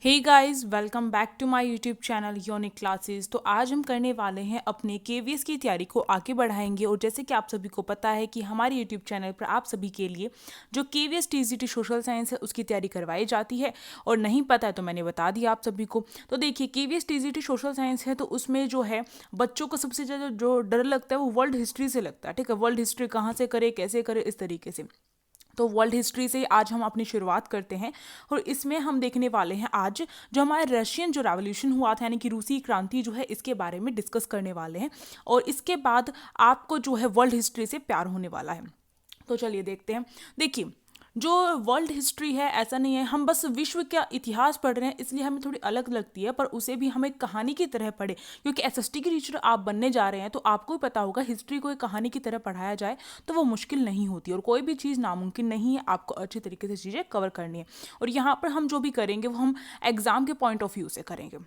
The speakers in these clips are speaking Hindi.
Hey guys, welcome back to my YouTube channel unique classes. तो आज हम करने वाले हैं अपने केवीएस की तैयारी को आगे बढ़ाएंगे। और जैसे कि आप सभी को पता है कि हमारे यूट्यूब चैनल पर आप सभी के लिए जो केवीएस टीजीटी सोशल साइंस है उसकी तैयारी करवाई जाती है। और नहीं पता है तो मैंने बता दिया आप सभी को। तो देखिए, केवीएस टीजीटी सोशल साइंस है तो उसमें जो है बच्चों को सबसे ज़्यादा जो डर लगता है वो वर्ल्ड हिस्ट्री से लगता है। ठीक है, वर्ल्ड हिस्ट्री कहाँ से करे, कैसे करे, इस तरीके से। तो वर्ल्ड हिस्ट्री से आज हम अपनी शुरुआत करते हैं। और इसमें हम देखने वाले हैं आज जो हमारे रशियन जो रेवोल्यूशन हुआ था, यानी कि रूसी क्रांति जो है, इसके बारे में डिस्कस करने वाले हैं। और इसके बाद आपको जो है वर्ल्ड हिस्ट्री से प्यार होने वाला है। तो चलिए देखते हैं। देखिए, जो वर्ल्ड हिस्ट्री है, ऐसा नहीं है हम बस विश्व का इतिहास पढ़ रहे हैं इसलिए हमें थोड़ी अलग लगती है, पर उसे भी हम एक कहानी की तरह पढ़े, क्योंकि एसएसटी की टीचर आप बनने जा रहे हैं तो आपको भी पता होगा हिस्ट्री को एक कहानी की तरह पढ़ाया जाए तो वो मुश्किल नहीं होती और कोई भी चीज़ नामुमकिन नहीं है। आपको अच्छी तरीके से चीज़ें कवर करनी है। और यहाँ पर हम जो भी करेंगे वो हम एग्जाम के पॉइंट ऑफ व्यू से करेंगे,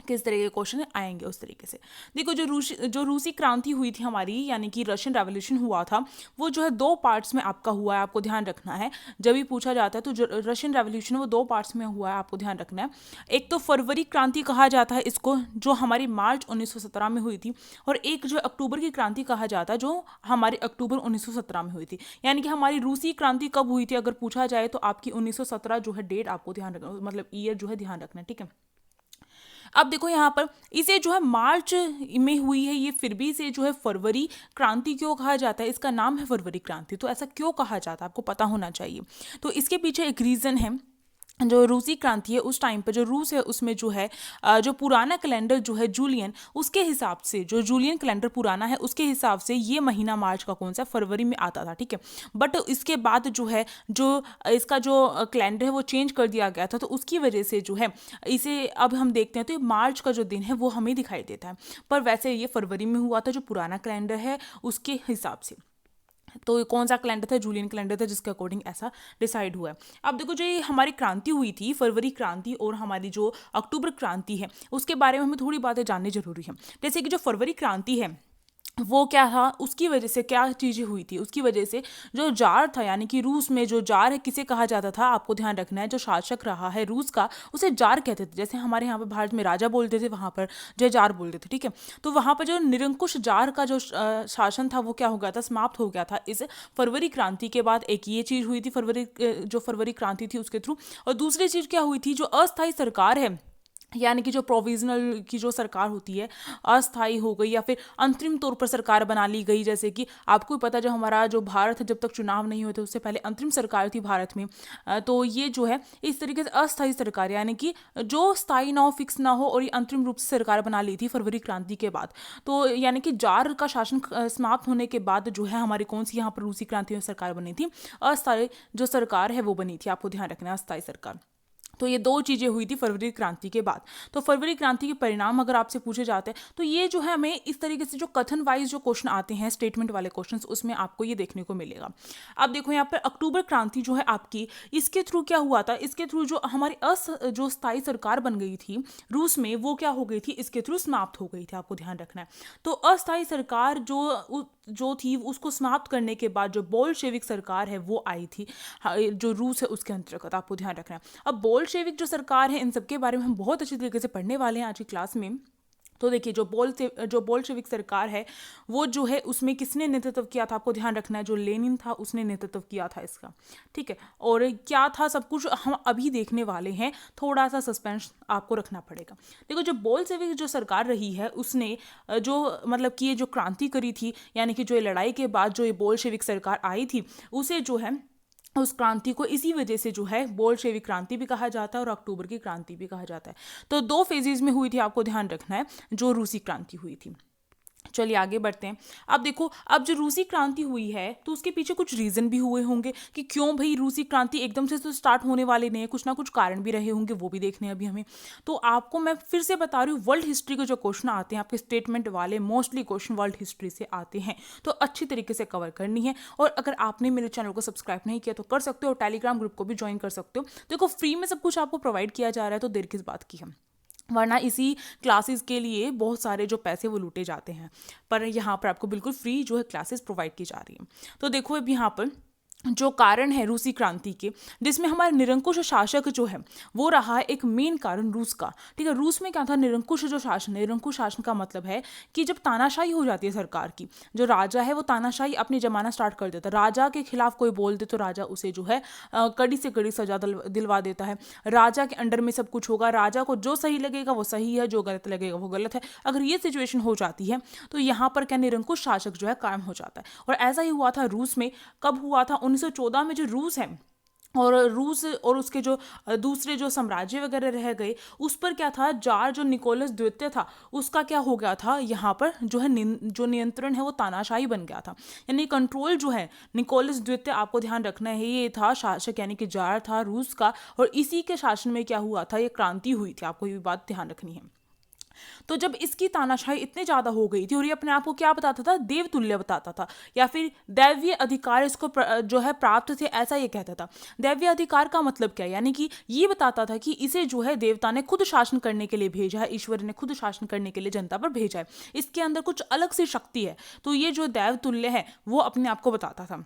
किस तरह के क्वेश्चन आएंगे उस तरीके से। देखो, जो रूसी क्रांति हुई थी हमारी, यानी कि रशियन रेवोल्यूशन हुआ था, वो जो है दो पार्ट्स में आपका हुआ है, आपको ध्यान रखना है। जब भी पूछा जाता है तो जो रशियन रेवोल्यूशन वो दो पार्ट्स में हुआ है, आपको ध्यान रखना है। एक तो फरवरी क्रांति कहा जाता है इसको, जो हमारी मार्च 1917 में हुई थी। और एक जो अक्टूबर की क्रांति कहा जाता है, जो हमारी अक्टूबर 1917 में हुई थी। यानी कि हमारी रूसी क्रांति कब हुई थी अगर पूछा जाए तो आपकी 1917 जो है डेट आपको ध्यान रखना, मतलब ईयर जो है ध्यान रखना है। ठीक है, अब देखो यहाँ पर इसे जो है मार्च में हुई है ये, फिर भी इसे जो है फरवरी क्रांति क्यों कहा जाता है? इसका नाम है फरवरी क्रांति, तो ऐसा क्यों कहा जाता है आपको पता होना चाहिए। तो इसके पीछे एक रीज़न है। जो रूसी क्रांति है उस टाइम पर जो रूस है उसमें जो है जो पुराना कैलेंडर जो है जूलियन, उसके हिसाब से जो जूलियन कैलेंडर पुराना है उसके हिसाब से ये महीना मार्च का कौन सा फरवरी में आता था। ठीक है, बट इसके बाद जो है जो इसका जो कैलेंडर है वो चेंज कर दिया गया था, तो उसकी वजह से जो है इसे अब हम देखते हैं तो ये मार्च का जो दिन है वो हमें दिखाई देता है। पर वैसे ये फरवरी में हुआ था जो पुराना कैलेंडर है उसके हिसाब से। तो ये कौन सा कैलेंडर था? जूलियन कैलेंडर था, जिसके अकॉर्डिंग ऐसा डिसाइड हुआ है। अब देखो, जो ये हमारी क्रांति हुई थी फरवरी क्रांति और हमारी जो अक्टूबर क्रांति है उसके बारे में हमें थोड़ी बातें जाननी जरूरी है। जैसे कि जो फरवरी क्रांति है वो क्या था, उसकी वजह से क्या चीज़ें हुई थी, उसकी वजह से जो जार था, यानी कि रूस में जो जार है किसे कहा जाता था आपको ध्यान रखना है। जो शासक रहा है रूस का उसे जार कहते थे। जैसे हमारे यहाँ पर भारत में राजा बोलते थे, वहाँ पर जो जार बोलते थे। ठीक है, तो वहाँ पर जो निरंकुश जार का जो शासन था वो क्या हो गया था, समाप्त हो गया था इस फरवरी क्रांति के बाद। एक ये चीज़ हुई थी जो फरवरी क्रांति थी उसके थ्रू। और दूसरी चीज़ क्या हुई थी, जो अस्थायी सरकार है, यानी कि जो प्रोविजनल की जो सरकार होती है अस्थाई हो गई या फिर अंतरिम तौर पर सरकार बना ली गई। जैसे कि आपको भी पता, जो हमारा जो भारत है जब तक चुनाव नहीं हुए थे उससे पहले अंतरिम सरकार थी भारत में। तो ये जो है इस तरीके से अस्थायी सरकार, यानी कि जो स्थायी ना हो, फिक्स ना हो, और ये अंतरिम रूप से सरकार बना ली थी फरवरी क्रांति के बाद। तो यानी कि जार का शासन समाप्त होने के बाद जो है हमारी कौन सी यहाँ पर रूसी क्रांति में सरकार बनी थी, अस्थायी जो सरकार है वो बनी थी। आपको ध्यान रखना है, अस्थायी सरकार। तो ये दो चीज़ें हुई थी फरवरी क्रांति के बाद। तो फरवरी क्रांति के परिणाम अगर आपसे पूछे जाते हैं तो ये जो है हमें इस तरीके से जो कथन वाइज जो क्वेश्चन आते हैं, स्टेटमेंट वाले क्वेश्चन, उसमें आपको ये देखने को मिलेगा। अब देखो यहाँ पर अक्टूबर क्रांति जो है आपकी, इसके थ्रू क्या हुआ था, इसके थ्रू जो हमारी जो स्थायी सरकार बन गई थी रूस में वो क्या हो गई थी, इसके थ्रू समाप्त हो गई थी। आपको ध्यान रखना है। तो अस्थायी सरकार जो थी उसको समाप्त करने के बाद जो बोल्शेविक सरकार है वो आई थी, जो रूस है उसके अंतर्गत। आपको ध्यान रखना है। अब बोल्शेविक जो सरकार है इन सब के बारे में हम बहुत अच्छी तरीके से पढ़ने वाले हैं आज की क्लास में। तो देखिए, जो बोल्शेविक सरकार है वो जो है उसमें किसने नेतृत्व किया था, आपको ध्यान रखना है, जो लेनिन था उसने नेतृत्व किया था इसका। ठीक है, और क्या था सब कुछ हम अभी देखने वाले हैं, थोड़ा सा सस्पेंस आपको रखना पड़ेगा। देखो, जो बोल्शेविक जो सरकार रही है उसने जो मतलब कि ये जो क्रांति करी थी, यानी कि जो ये लड़ाई के बाद जो ये बोल्शेविक सरकार आई थी उसे जो है उस क्रांति को इसी वजह से जो है बोल्शेविक क्रांति भी कहा जाता है और अक्टूबर की क्रांति भी कहा जाता है। तो दो फेजेज में हुई थी, आपको ध्यान रखना है, जो रूसी क्रांति हुई थी। चलिए आगे बढ़ते हैं। अब देखो, अब जो रूसी क्रांति हुई है तो उसके पीछे कुछ रीज़न भी हुए होंगे कि क्यों भाई रूसी क्रांति एकदम से तो स्टार्ट होने वाले नहीं है, कुछ ना कुछ कारण भी रहे होंगे, वो भी देखने हैं अभी हमें। तो आपको मैं फिर से बता रही हूँ, वर्ल्ड हिस्ट्री के जो क्वेश्चन आते हैं आपके स्टेटमेंट वाले, मोस्टली क्वेश्चन वर्ल्ड हिस्ट्री से आते हैं, तो अच्छी तरीके से कवर करनी है। और अगर आपने मेरे चैनल को सब्सक्राइब नहीं किया तो कर सकते हो, टेलीग्राम ग्रुप को भी ज्वाइन कर सकते हो। देखो, फ्री में सब कुछ आपको प्रोवाइड किया जा रहा है तो देर किस बात की है, वरना इसी क्लासेस के लिए बहुत सारे जो पैसे वो लूटे जाते हैं। पर यहाँ पर आपको बिल्कुल फ्री जो है क्लासेस प्रोवाइड की जा रही हैं। तो देखो, अब यहाँ पर जो कारण है रूसी क्रांति के, जिसमें हमारे निरंकुश शासक जो है वो रहा है एक मेन कारण रूस का। ठीक है, रूस में क्या था, निरंकुश जो शासन, निरंकुश शासन का मतलब है कि जब तानाशाही हो जाती है सरकार की, जो राजा है वो तानाशाही अपनी जमाना स्टार्ट कर देता है। राजा के खिलाफ कोई बोल दे तो राजा उसे जो है कड़ी से कड़ी सजा दिलवा देता है। राजा के अंडर में सब कुछ होगा, राजा को जो सही लगेगा वो सही है, जो गलत लगेगा वो गलत है। अगर ये सिचुएशन हो जाती है तो यहाँ पर क्या निरंकुश शासक जो है कायम हो जाता है। और ऐसा ही हुआ था रूस में। कब हुआ था, 1914 में जो रूस है, और रूस और उसके जो दूसरे जो साम्राज्य वगैरह रह गए, उस पर क्या था, जार जो निकोलस द्वितीय था उसका क्या हो गया था, यहाँ पर जो है जो नियंत्रण है वो तानाशाही बन गया था। यानी कंट्रोल जो है निकोलस द्वितीय, आपको ध्यान रखना है, ये था शासक यानी कि जार था रूस का। और इसी के शासन में क्या हुआ था, ये क्रांति हुई थी, आपको ये बात ध्यान रखनी है। तो जब इसकी तानाशाही इतनी ज्यादा हो गई थी और ये अपने आप को क्या बताता था, देवतुल्य बताता था, या फिर दैवीय अधिकार इसको जो है प्राप्त थे, ऐसा ये कहता था। दैवीय अधिकार का मतलब क्या है, यानी कि ये बताता था कि इसे जो है देवता ने खुद शासन करने के लिए भेजा है, ईश्वर ने खुद शासन करने के लिए जनता पर भेजा है, इसके अंदर कुछ अलग सी शक्ति है। तो ये जो देवतुल्य है वो अपने आप को बताता था।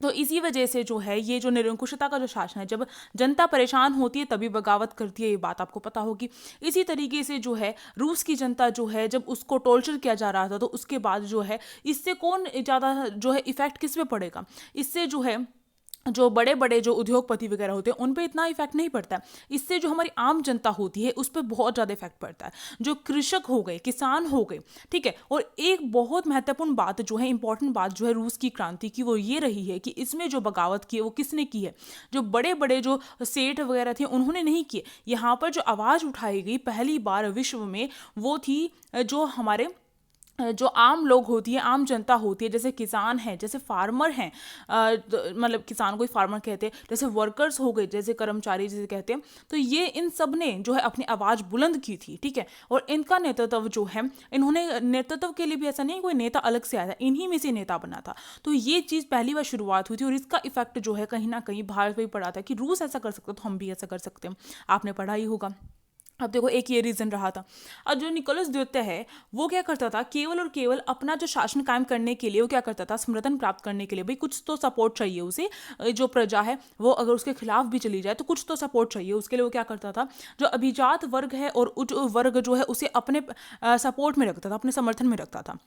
तो इसी वजह से जो है ये जो निरंकुशता का जो शासन है, जब जनता परेशान होती है तभी बगावत करती है, ये बात आपको पता होगी। इसी तरीके से जो है रूस की जनता जो है जब उसको टॉर्चर किया जा रहा था, तो उसके बाद जो है इससे कौन ज़्यादा जो है इफेक्ट किस पे पड़ेगा, इससे जो है जो बड़े बड़े जो उद्योगपति वगैरह होते हैं उन पे इतना इफेक्ट नहीं पड़ता है। इससे जो हमारी आम जनता होती है उस पर बहुत ज़्यादा इफेक्ट पड़ता है, जो कृषक हो गए, किसान हो गए। ठीक है, और एक बहुत महत्वपूर्ण बात जो है, इंपॉर्टेंट बात जो है रूस की क्रांति की, वो ये रही है कि इसमें जो बगावत की है वो किसने की है, जो बड़े बड़े जो सेठ वगैरह थे उन्होंने नहीं किए। यहाँ पर जो आवाज़ उठाई गई पहली बार विश्व में, वो थी जो हमारे जो आम लोग होती है, आम जनता होती है, जैसे किसान हैं, जैसे फार्मर हैं, मतलब किसान को ही फार्मर कहते हैं, जैसे वर्कर्स हो गए, जैसे कर्मचारी जैसे कहते हैं। तो ये इन सब ने जो है अपनी आवाज़ बुलंद की थी। ठीक है, और इनका नेतृत्व जो है, इन्होंने नेतृत्व के लिए भी ऐसा नहीं कोई नेता अलग से आया था, इन्हीं में से नेता बना था। तो ये चीज़ पहली बार शुरुआत हुई थी और इसका इफेक्ट जो है कहीं ना कहीं भारत पर भी पड़ा था कि रूस ऐसा कर सकता तो हम भी ऐसा कर सकते हैं। आपने पढ़ा ही होगा। अब देखो, एक ये रीजन रहा था। अब जो निकोलस द्वितीय है वो क्या करता था, केवल और केवल अपना जो शासन कायम करने के लिए वो क्या करता था, समर्थन प्राप्त करने के लिए, भाई कुछ तो सपोर्ट चाहिए उसे, जो प्रजा है वो अगर उसके खिलाफ भी चली जाए तो कुछ तो सपोर्ट चाहिए उसके लिए। वो क्या करता था, जो अभिजात वर्ग है और उच्च वर्ग जो है उसे अपने सपोर्ट में रखता था, अपने समर्थन में रखता था।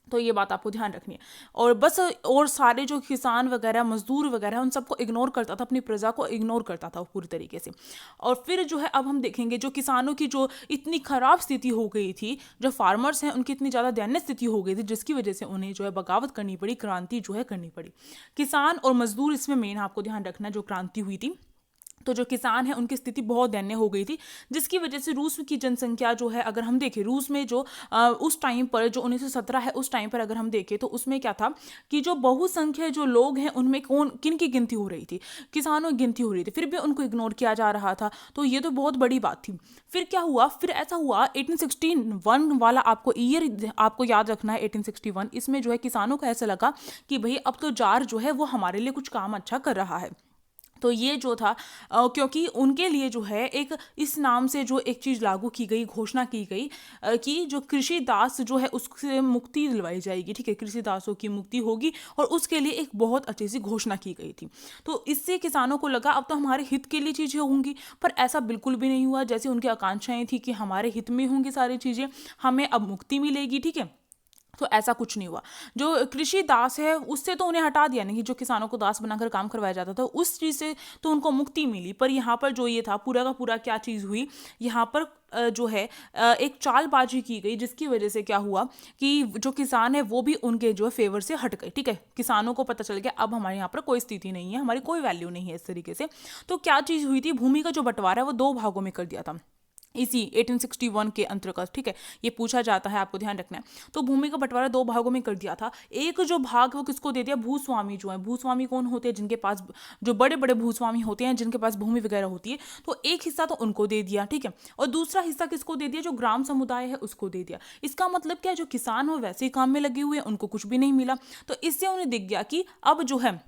तो ये बात आपको ध्यान रखनी है। और बस, और सारे जो किसान वगैरह, मजदूर वगैरह, उन सबको इग्नोर करता था, अपनी प्रजा को इग्नोर करता था पूरी तरीके से। और फिर जो है अब हम देखेंगे जो किसानों की जो इतनी खराब स्थिति हो गई थी, जो फार्मर्स हैं उनकी इतनी ज़्यादा दयनीय स्थिति हो गई थी, जिसकी वजह से उन्हें जो है बगावत करनी पड़ी, क्रांति जो है करनी पड़ी। किसान और मजदूर इसमें मेन आपको ध्यान रखना है, जो क्रांति हुई थी। तो जो किसान है उनकी स्थिति बहुत दयनीय हो गई थी, जिसकी वजह से रूस की जनसंख्या जो है, अगर हम देखें रूस में जो उस टाइम पर जो 1917 है उस टाइम पर अगर हम देखें तो उसमें क्या था कि जो बहुसंख्यक जो लोग हैं उनमें कौन किन की गिनती हो रही थी, किसानों की गिनती हो रही थी, फिर भी उनको इग्नोर किया जा रहा था। तो ये तो बहुत बड़ी बात थी। फिर क्या हुआ, फिर ऐसा हुआ 1861 वाला आपको ईयर आपको याद रखना है, 1861। इसमें जो है किसानों को ऐसा लगा कि भाई अब तो जार जो है वो हमारे लिए कुछ काम अच्छा कर रहा है। तो ये जो था क्योंकि उनके लिए जो है एक इस नाम से जो एक चीज़ लागू की गई, घोषणा की गई कि जो कृषि दास जो है उससे मुक्ति दिलवाई जाएगी। ठीक है, कृषि दासों की मुक्ति होगी और उसके लिए एक बहुत अच्छी सी घोषणा की गई थी। तो इससे किसानों को लगा अब तो हमारे हित के लिए चीज़ें होंगी, पर ऐसा बिल्कुल भी नहीं हुआ जैसे उनकी आकांक्षाएं थी कि हमारे हित में होंगी सारी चीज़ें, हमें अब मुक्ति मिलेगी। ठीक है, तो ऐसा कुछ नहीं हुआ। जो कृषि दास है उससे तो उन्हें हटा दिया नहीं, जो किसानों को दास बनाकर काम करवाया जाता था उस चीज़ से तो उनको मुक्ति मिली। पर यहाँ पर जो ये था पूरा का पूरा क्या चीज़ हुई, यहाँ पर जो है एक चालबाजी की गई, जिसकी वजह से क्या हुआ कि जो किसान है वो भी उनके जो फेवर से हट गए। ठीक है, किसानों को पता चल गया अब हमारे यहाँ पर कोई स्थिति नहीं है, हमारी कोई वैल्यू नहीं है इस तरीके से। तो क्या चीज़ हुई थी, भूमि का जो बंटवारा है वो 2 भागों में कर दिया था इसी 1861 के अंतर्गत। ठीक है, ये पूछा जाता है, आपको ध्यान रखना है। तो भूमि का बंटवारा 2 भागों में कर दिया था। एक जो भाग वो किसको दे दिया, भूस्वामी जो है, भूस्वामी कौन होते हैं, जिनके पास जो बड़े बड़े भूस्वामी होते हैं, जिनके पास भूमि वगैरह होती है, तो एक हिस्सा तो उनको दे दिया। ठीक है, और दूसरा हिस्सा किसको दे दिया, जो ग्राम समुदाय है उसको दे दिया। इसका मतलब क्या, जो किसान हो वैसे ही काम में लगे हुए हैं, उनको कुछ भी नहीं मिला। तो इससे उन्हें दिख गया कि अब जो है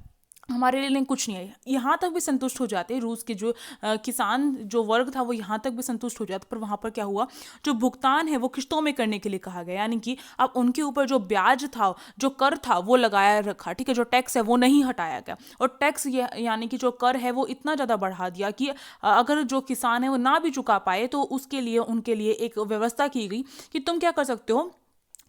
हमारे लिए कुछ नहीं है, यहाँ तक भी संतुष्ट हो जाते रूस के जो किसान जो वर्ग था वो यहाँ तक भी संतुष्ट हो जाता। पर वहाँ पर क्या हुआ, जो भुगतान है वो किस्तों में करने के लिए कहा गया, यानी कि अब उनके ऊपर जो ब्याज था, जो कर था वो लगाया रखा, ठीक है, जो टैक्स है वो नहीं हटाया गया। और टैक्स यानी कि जो कर है वो इतना ज़्यादा बढ़ा दिया कि अगर जो किसान है वो ना भी चुका पाए तो उसके लिए उनके लिए एक व्यवस्था की गई कि तुम क्या कर सकते हो,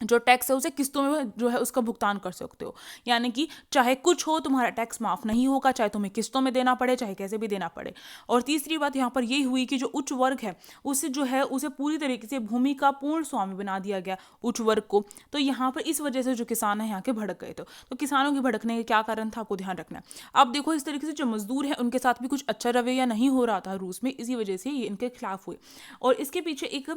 जो टैक्स है उसे किस्तों में जो है उसका भुगतान कर सकते हो। यानी कि चाहे कुछ हो तुम्हारा टैक्स माफ नहीं होगा, चाहे तुम्हें किस्तों में देना पड़े, चाहे कैसे भी देना पड़े। और तीसरी बात यहाँ पर यही हुई कि जो उच्च वर्ग है उसे जो है उसे पूरी तरीके से भूमि का पूर्ण स्वामी बना दिया गया उच्च वर्ग को। तो यहाँ पर इस वजह से जो किसान है यहाँ के भड़क गए थे। तो किसानों के भड़कने का क्या कारण था आपको ध्यान रखना है। अब देखो इस तरीके से जो मजदूर है उनके साथ भी कुछ अच्छा रवैया नहीं हो रहा था रूस में, इसी वजह से ये इनके खिलाफ हुए। और इसके पीछे एक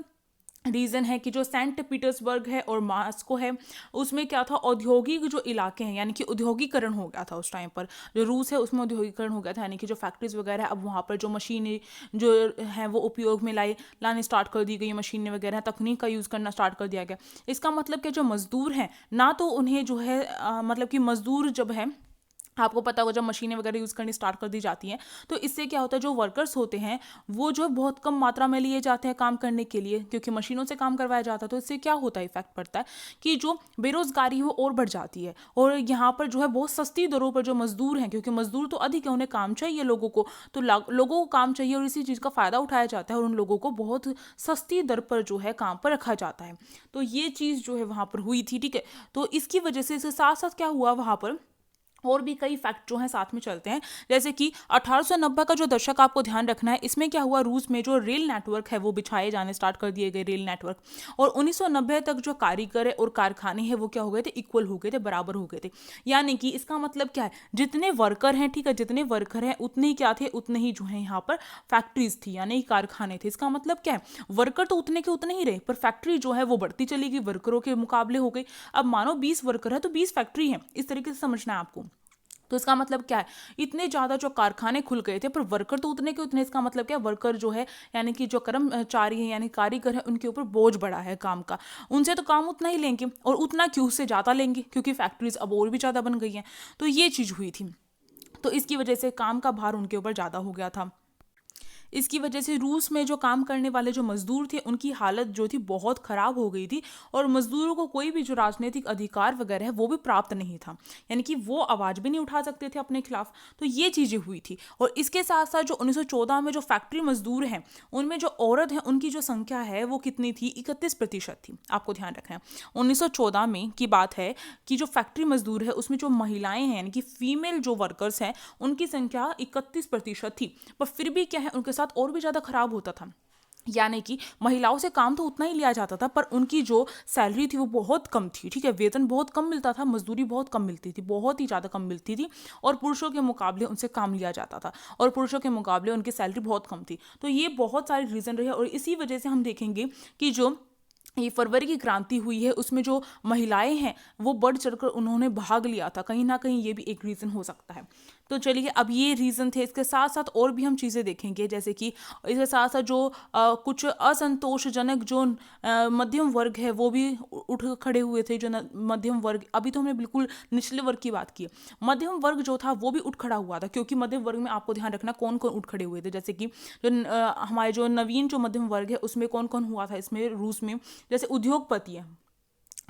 रीज़न है कि जो सेंट पीटर्सबर्ग है और मास्को है उसमें क्या था, औद्योगिक जो इलाके हैं यानी कि औद्योगिकरण हो गया था उस टाइम पर। जो रूस है उसमें औद्योगिकरण हो गया था, यानी कि जो फैक्ट्रीज वगैरह है अब वहाँ पर जो मशीनें जो हैं वो उपयोग में लाने स्टार्ट कर दी गई, मशीनें वगैरह तकनीक का यूज़ करना स्टार्ट कर दिया गया। इसका मतलब कि जो मज़दूर हैं ना तो उन्हें जो है मतलब कि मज़दूर जब है, आपको पता होगा जब मशीनें वगैरह यूज़ करनी स्टार्ट कर दी जाती हैं तो इससे क्या होता है, जो वर्कर्स होते हैं वो जो बहुत कम मात्रा में लिए जाते हैं काम करने के लिए, क्योंकि मशीनों से काम करवाया जाता है। तो इससे क्या होता है, इफेक्ट पड़ता है कि जो बेरोजगारी है वो और बढ़ जाती है। और यहाँ पर जो है बहुत सस्ती दरों पर जो मजदूर हैं, क्योंकि मजदूर तो अधिक है, उन्हें काम चाहिए लोगों को, तो लोगों को काम चाहिए और इसी चीज़ का फ़ायदा उठाया जाता है और उन लोगों को बहुत सस्ती दर पर जो है काम पर रखा जाता है। तो ये चीज़ जो है वहाँ पर हुई थी, ठीक है। तो इसकी वजह से इसके साथ साथ क्या हुआ वहाँ पर, और भी कई फैक्ट जो हैं साथ में चलते हैं। जैसे कि 1890 का जो दशक आपको ध्यान रखना है, इसमें क्या हुआ, रूस में जो रेल नेटवर्क है वो बिछाए जाने स्टार्ट कर दिए गए, रेल नेटवर्क। और 1990 तक जो कारीगर है और कारखाने हैं वो क्या हो गए थे, इक्वल हो गए थे, बराबर हो गए थे। यानी कि इसका मतलब क्या है, जितने वर्कर हैं, ठीक है, जितने वर्कर हैं उतने ही क्या थे, उतने ही जो है यहाँ पर फैक्ट्रीज थी यानी कारखाने थे। इसका मतलब क्या है, वर्कर तो उतने के उतने ही रहे पर फैक्ट्री जो है वो बढ़ती चली गई, वर्करों के मुकाबले हो गई। अब मानो 20 वर्कर है तो 20 फैक्ट्री है, इस तरीके से समझना है आपको। तो इसका मतलब क्या है, इतने ज़्यादा जो कारखाने खुल गए थे पर वर्कर तो उतने के उतने। इसका मतलब क्या है, वर्कर जो है यानी कि जो कर्मचारी हैं यानी कारीगर है उनके ऊपर बोझ बढ़ा है काम का। उनसे तो काम उतना ही लेंगे और उतना क्यों, उससे ज़्यादा लेंगे क्योंकि फैक्ट्रीज अब और भी ज़्यादा बन गई हैं। तो ये चीज़ हुई थी, तो इसकी वजह से काम का भार उनके ऊपर ज़्यादा हो गया था। इसकी वजह से रूस में जो काम करने वाले जो मजदूर थे उनकी हालत जो थी बहुत ख़राब हो गई थी और मजदूरों को कोई भी जो राजनीतिक अधिकार वगैरह है वो भी प्राप्त नहीं था, यानी कि वो आवाज़ भी नहीं उठा सकते थे अपने खिलाफ। तो ये चीज़ें हुई थी। और इसके साथ साथ जो 1914 में जो फैक्ट्री मजदूर हैं उनमें जो औरत है उनकी जो संख्या है वो कितनी थी, 31% थी। आपको ध्यान रखना है 1914 में की बात है कि जो फैक्ट्री मजदूर है उसमें जो महिलाएं हैं यानी कि फीमेल जो वर्कर्स हैं उनकी संख्या 31% थी। पर फिर भी क्या है, उनके साथ और भी ज़्यादा खराब होता था। यानी कि महिलाओं से काम तो उतना ही लिया जाता था पर उनकी जो सैलरी थी वो बहुत कम थी, ठीक है, वेतन बहुत कम मिलता था, मजदूरी बहुत कम मिलती थी, बहुत ही ज़्यादा कम मिलती थी। और पुरुषों के मुकाबले उनसे काम लिया जाता था और पुरुषों के मुकाबले उनकी सैलरी बहुत कम थी। तो ये बहुत सारे रीज़न रहे और इसी वजह से हम देखेंगे कि जो ये फरवरी की क्रांति हुई है उसमें जो महिलाएं हैं वो बढ़ चढ़कर उन्होंने भाग लिया था, कहीं ना कहीं ये भी एक रीज़न हो सकता है। तो चलिए अब ये रीज़न थे, इसके साथ साथ और भी हम चीज़ें देखेंगे जैसे कि इसके साथ साथ जो कुछ असंतोषजनक जो मध्यम वर्ग है वो भी उठ खड़े हुए थे। जो मध्यम वर्ग, अभी तो हमने बिल्कुल निचले वर्ग की बात की है, मध्यम वर्ग जो था वो भी उठ खड़ा हुआ था। क्योंकि मध्यम वर्ग में आपको ध्यान रखना कौन कौन उठ खड़े हुए थे, जैसे कि जो हमारे जो नवीन जो मध्यम वर्ग है उसमें कौन कौन हुआ था इसमें रूस में, जैसे उद्योगपति हैं,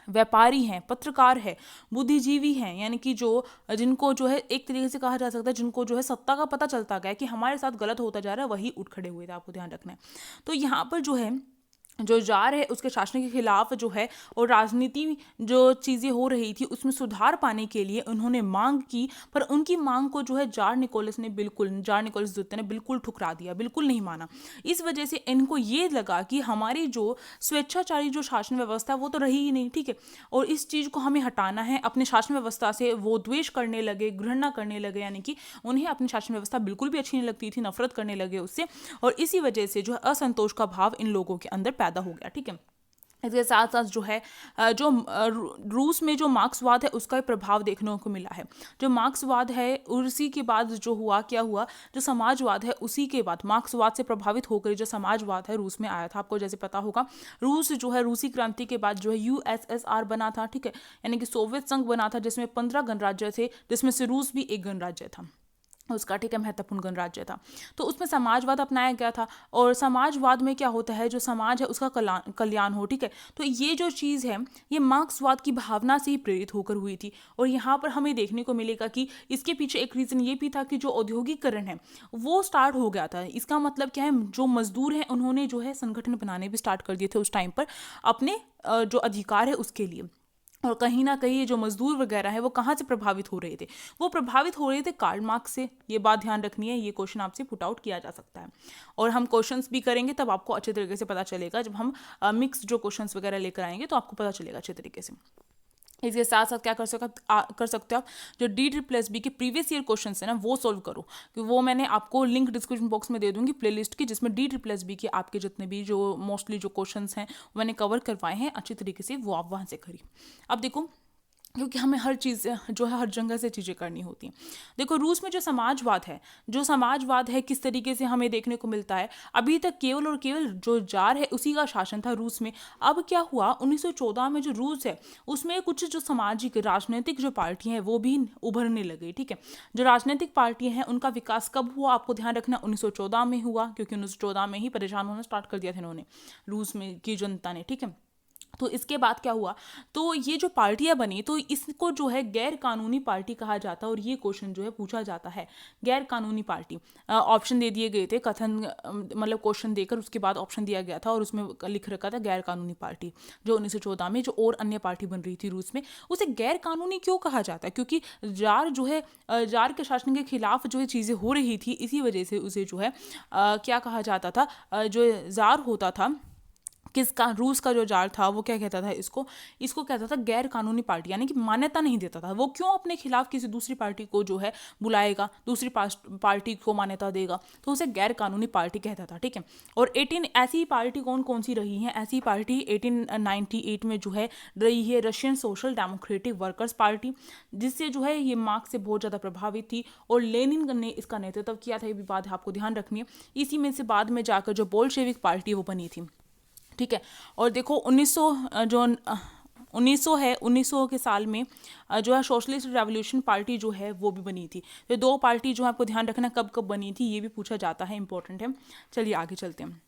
व्यापारी हैं, पत्रकार है, बुद्धिजीवी हैं, यानी कि जो जिनको जो है एक तरीके से कहा जा सकता है जिनको जो है सत्ता का पता चलता गया कि हमारे साथ गलत होता जा रहा है, वही उठ खड़े हुए थे। आपको ध्यान रखना है। तो यहाँ पर जो है जो जार है उसके शासन के खिलाफ जो है और राजनीति जो चीज़ें हो रही थी उसमें सुधार पाने के लिए उन्होंने मांग की। पर उनकी मांग को जो है जार निकोलस द्वितीय ने बिल्कुल ठुकरा दिया, बिल्कुल नहीं माना। इस वजह से इनको ये लगा कि हमारी जो स्वेच्छाचारी जो शासन व्यवस्था वो तो रही ही नहीं, ठीक है, और इस चीज़ को हमें हटाना है अपने शासन व्यवस्था से। वो द्वेष करने लगे, घृणा करने लगे, यानी कि उन्हें अपनी शासन व्यवस्था बिल्कुल भी अच्छी नहीं लगती थी, नफरत करने लगे उससे। और इसी वजह से जो है असंतोष का भाव इन लोगों के अंदर पैदा हो गया, ठीक है। इसके साथ साथ जो है रूस में जो मार्क्सवाद है उसका प्रभाव देखने को मिला है। जो मार्क्सवाद है उसी के बाद जो हुआ क्या हुआ, जो समाजवाद है उसी के बाद मार्क्सवाद से प्रभावित होकर जो समाजवाद है रूस में आया था। आपको जैसे पता होगा रूस जो है रूसी क्रांति के बाद जो है यूएसएसआर बना था, ठीक है, यानी कि सोवियत संघ बना था जिसमें 15 गणराज्य थे, जिसमें से रूस भी एक गणराज्य था उसका, ठीक है, महत्वपूर्ण गणराज्य था। तो उसमें समाजवाद अपनाया गया था और समाजवाद में क्या होता है, जो समाज है उसका कल्याण हो, ठीक है। तो ये जो चीज़ है ये मार्क्सवाद की भावना से ही प्रेरित होकर हुई थी। और यहाँ पर हमें देखने को मिलेगा कि इसके पीछे एक रीज़न ये भी था कि जो औद्योगिकरण है वो स्टार्ट हो गया था। इसका मतलब क्या है, जो मजदूर हैं उन्होंने जो है संगठन बनाने भी स्टार्ट कर दिए थे उस टाइम पर अपने जो अधिकार है उसके लिए। और कहीं ना कहीं ये जो मजदूर वगैरह है वो कहाँ से प्रभावित हो रहे थे, वो प्रभावित हो रहे थे कार्ल मार्क्स से। ये बात ध्यान रखनी है, ये क्वेश्चन आपसे पुट आउट किया जा सकता है और हम क्वेश्चन्स भी करेंगे तब आपको अच्छे तरीके से पता चलेगा। जब हम मिक्स जो क्वेश्चंस वगैरह लेकर आएंगे तो आपको पता चलेगा अच्छे तरीके से। इसके साथ साथ क्या कर सकते हो आप, जो D+B के प्रीवियस ईयर क्वेश्चन है ना वो सोल्व करो, कि वो मैंने आपको लिंक डिस्क्रिप्शन बॉक्स में दे दूंगी प्लेलिस्ट की, जिसमें D+B के आपके जितने भी जो मोस्टली जो क्वेश्चन हैं वो मैंने कवर करवाए हैं अच्छी तरीके से, वो आप वहाँ से करिए। अब देखो, क्योंकि हमें हर चीज़ जो है हर जगह से चीज़ें करनी होती हैं। देखो रूस में जो समाजवाद है किस तरीके से हमें देखने को मिलता है। अभी तक केवल और केवल जो जार है उसी का शासन था रूस में। अब क्या हुआ, 1914 में जो रूस है उसमें कुछ जो सामाजिक राजनीतिक जो पार्टियां हैं वो भी उभरने लगी, ठीक है। जो राजनीतिक पार्टियां हैं उनका विकास कब हुआ, आपको ध्यान रखना 1914 में हुआ, क्योंकि 1914 में ही परेशान होना स्टार्ट कर दिया था इन्होंने रूस में की जनता ने, ठीक है। तो इसके बाद क्या हुआ, तो ये जो पार्टियां बनी तो इसको जो है गैर कानूनी पार्टी कहा जाता है। और ये क्वेश्चन जो है पूछा जाता है गैर कानूनी पार्टी। ऑप्शन दे दिए गए थे, कथन मतलब क्वेश्चन देकर उसके बाद ऑप्शन दिया गया था और उसमें लिख रखा था गैर कानूनी पार्टी। जो 1914 में जो और अन्य पार्टी बन रही थी रूस में, उसे गैर कानूनी क्यों कहा जाता है, क्योंकि जार जो है जार के शासन के खिलाफ जो है चीज़ें हो रही थी, इसी वजह से उसे जो है क्या कहा जाता था, जो जार होता था किसका, रूस का जो जार था वो क्या कहता था, इसको कहता था गैर कानूनी पार्टी, यानी कि मान्यता नहीं देता था। वो क्यों अपने खिलाफ किसी दूसरी पार्टी को जो है बुलाएगा, दूसरी पार्टी को मान्यता देगा, तो उसे गैर कानूनी पार्टी कहता था, ठीक है। और 18 ऐसी पार्टी कौन सी रही हैं, ऐसी पार्टी 1898 में जो है रही है Russian social democratic workers party, जिससे जो है ये मार्क्स से बहुत ज़्यादा प्रभावित थी और लेनिन ने इसका नेतृत्व किया था। ये भी बात आपको ध्यान रखनी है। इसी में से बाद में जाकर जो बोल्शेविक पार्टी वो बनी थी, ठीक है। और देखो 1900 के साल में जो है सोशलिस्ट रेवोल्यूशन पार्टी जो है वो भी बनी थी। तो दो पार्टी जो है आपको ध्यान रखना कब कब बनी थी, ये भी पूछा जाता है, इंपॉर्टेंट है। चलिए आगे चलते हैं।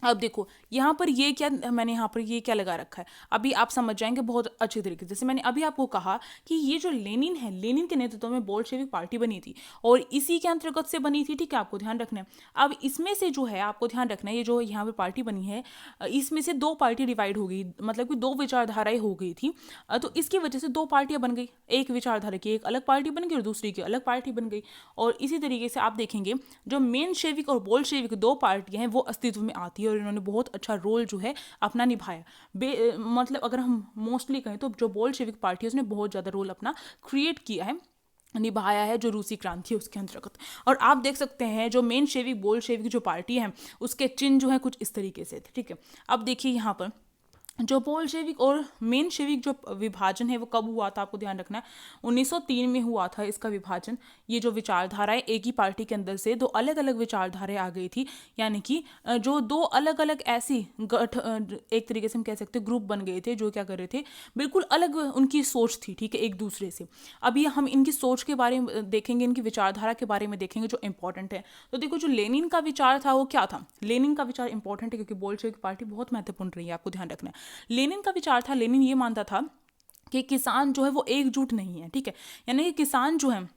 अब देखो यहाँ पर ये क्या, मैंने यहाँ पर ये क्या लगा रखा है, अभी आप समझ जाएंगे बहुत अच्छे तरीके से। जैसे मैंने अभी आपको कहा कि ये जो लेनिन है, लेनिन के नेतृत्व में बोल्शेविक पार्टी बनी थी और इसी के अंतर्गत से बनी थी, ठीक है, आपको ध्यान रखना है। अब इसमें से जो है आपको ध्यान रखना है, ये जो यहाँ पे पार्टी बनी है इसमें से दो पार्टी डिवाइड हो गई, मतलब कि दो विचारधाराएं हो गई थी। तो इसकी वजह से दो पार्टियां बन गई, एक विचारधारा की एक अलग पार्टी बन गई और दूसरी की अलग पार्टी बन गई। और इसी तरीके से आप देखेंगे जो मेनशेविक और बोल्शेविक दो पार्टियां हैं वो अस्तित्व में आती है और इन्होंने बहुत अच्छा रोल जो है अपना निभाया। मतलब अगर हम मोस्टली कहें तो जो बोल्शेविक पार्टी है उसने बहुत ज़्यादा रोल अपना क्रिएट किया है, निभाया है, जो रूसी क्रांति है उसके अंतर्गत। और आप देख सकते हैं जो मेनशेविक बोल्शेविक जो पार्टी है उसके चिन्ह जो है कुछ इस तरीके से थे, ठीक है। अब देखिए यहाँ पर जो बोल्शेविक और मेनशेविक जो विभाजन है वो कब हुआ था, आपको ध्यान रखना है 1903 में हुआ था इसका विभाजन। ये जो विचारधाराएं एक ही पार्टी के अंदर से दो अलग अलग विचारधाराएं आ गई थी, यानी कि जो दो अलग अलग ऐसी एक तरीके से हम कह सकते हैं ग्रुप बन गए थे जो क्या कर रहे थे, बिल्कुल अलग उनकी सोच थी, ठीक है, एक दूसरे से। अभी हम इनकी सोच के बारे में देखेंगे, इनकी विचारधारा के बारे में देखेंगे जो इंपॉर्टेंट है। तो देखो जो लेनिन का विचार था वो क्या था, लेनिन का विचार इंपॉर्टेंट है क्योंकि बोल्शेविक पार्टी बहुत महत्वपूर्ण रही है, आपको ध्यान रखना है। लेनिन का विचार था, लेनिन ये मानता था कि किसान जो है वो एकजुट नहीं है, ठीक है, यानी कि किसान जो है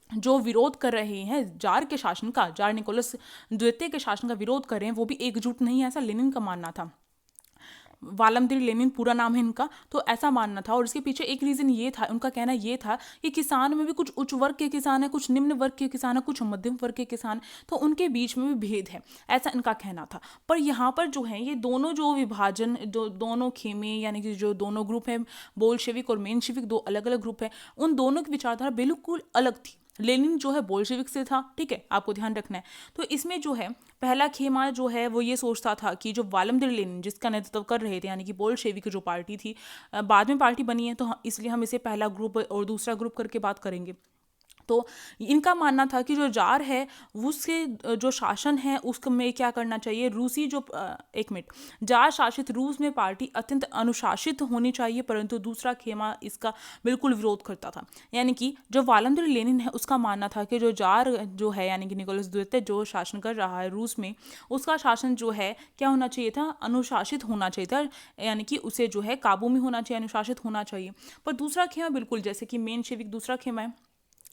जो विरोध कर रहे हैं जार के शासन का, जार निकोलस द्वितीय के शासन का विरोध कर रहे हैं वो भी एकजुट नहीं है, ऐसा लेनिन का मानना था। वालमदीर लेनिन पूरा नाम है इनका, तो ऐसा मानना था। और इसके पीछे एक रीज़न ये था, उनका कहना ये था कि किसान में भी कुछ उच्च वर्ग के किसान है, कुछ निम्न वर्ग के किसान है, कुछ मध्यम वर्ग के किसान, तो उनके बीच में भी भेद है, ऐसा इनका कहना था। पर यहाँ पर जो है ये दोनों जो विभाजन, जो दोनों खेमे यानी कि जो दोनों ग्रुप हैं बोल्शेविक और मेनशेविक, दो अलग अलग ग्रुप है, उन दोनों की विचारधारा बिल्कुल अलग थी। लेनिन जो है बोल्शेविक से था, ठीक है, आपको ध्यान रखना है। तो इसमें जो है पहला खेमा जो है वो ये सोचता था कि जो वालमदीर लेनिन जिसका नेतृत्व कर रहे थे, यानी कि बोल्शेविक जो पार्टी थी, बाद में पार्टी बनी है तो इसलिए हम इसे पहला ग्रुप और दूसरा ग्रुप करके बात करेंगे। तो इनका मानना था कि जो जार है उसके जो शासन है उसमें क्या करना चाहिए, रूसी जो एक मिनट, जार शासित रूस में पार्टी अत्यंत अनुशासित होनी चाहिए, परंतु दूसरा खेमा इसका बिल्कुल विरोध करता था। यानी कि जो वालमदीर लेनिन है उसका मानना था कि जो जार जो है यानी कि निकोलस द्वितीय जो शासन कर रहा है रूस में, उसका शासन जो है क्या होना चाहिए था, अनुशासित होना चाहिए था, यानी कि उसे जो है काबू में होना चाहिए, अनुशासित होना चाहिए। पर दूसरा खेमा बिल्कुल, जैसे कि मेनशेविक दूसरा खेमा है,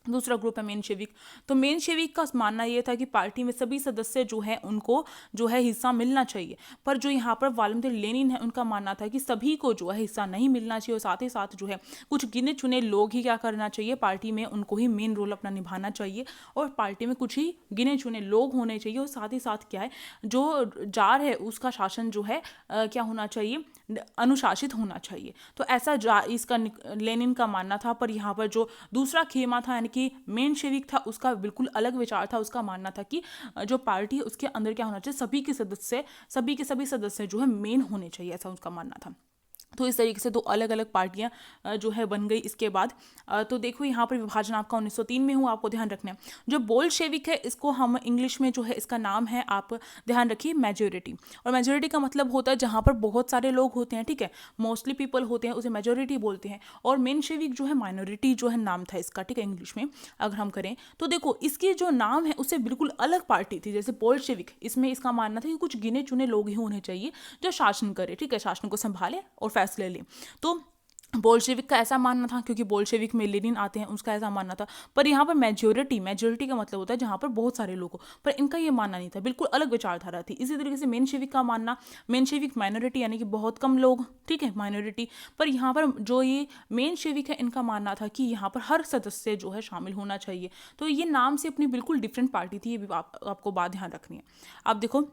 दूसरा ग्रुप है मेनशेविक। तो मेनशेविक का मानना यह था कि पार्टी में सभी सदस्य जो है उनको जो है हिस्सा मिलना चाहिए, पर जो यहाँ पर वालमदीर लेनिन है उनका मानना था कि सभी को जो है हिस्सा नहीं मिलना चाहिए, और साथ ही साथ जो है कुछ गिने चुने लोग ही क्या करना चाहिए, पार्टी में उनको ही मेन रोल अपना निभाना चाहिए, और पार्टी में कुछ ही गिने चुने लोग होने चाहिए, और साथ ही साथ क्या है जो जार है उसका शासन जो है क्या होना चाहिए, अनुशासित होना चाहिए। तो ऐसा इसका लेनिन का मानना था। पर यहाँ पर जो दूसरा खेमा था यानी कि मेनशेविक था, उसका बिल्कुल अलग विचार था। उसका मानना था कि जो पार्टी है उसके अंदर क्या होना चाहिए, सभी के सभी सदस्य जो है मेन होने चाहिए, ऐसा उसका मानना था। तो इस तरीके से दो अलग अलग पार्टियां जो है बन गई इसके बाद। तो देखो यहाँ पर विभाजन आपका 1903 में हुआ, आपको ध्यान रखना है। जो बोल्शेविक है इसको हम इंग्लिश में जो है इसका नाम है, आप ध्यान रखिए, मेजोरिटी। और मेजोरिटी का मतलब होता है जहाँ पर बहुत सारे लोग होते हैं, ठीक है, मोस्टली पीपल होते हैं, उसे मेजोरिटी बोलते हैं। और मेनशेविक जो है माइनॉरिटी जो है नाम था इसका, ठीक है, इंग्लिश में अगर हम करें तो देखो इसकी जो नाम है उससे बिल्कुल अलग पार्टी थी। जैसे बोल्शेविक, इसमें इसका मानना था कि कुछ गिने चुने लोग ही होने चाहिए जो शासन करे, ठीक है, शासन को संभाले और फैसले लें। तो बोल्शेविक का ऐसा मानना था, क्योंकि बोल्शेविक में लेनिन आते हैं, उसका ऐसा मानना था। पर यहाँ पर मेजोरिटी का मतलब होता है जहाँ पर बहुत सारे लोग हो, पर इनका ये मानना नहीं था, बिल्कुल अलग विचारधारा थी। इसी तरीके से मेनशेविक का मानना, मेनशेविक माइनॉरिटी यानी कि बहुत कम लोग, ठीक है, माइनॉरिटी। पर यहाँ पर जो ये मेनशेविक है इनका मानना था कि यहाँ पर हर सदस्य जो है शामिल होना चाहिए। तो ये नाम से अपनी बिल्कुल डिफरेंट पार्टी थी, ये भी आपको बात ध्यान रखनी है। अब देखो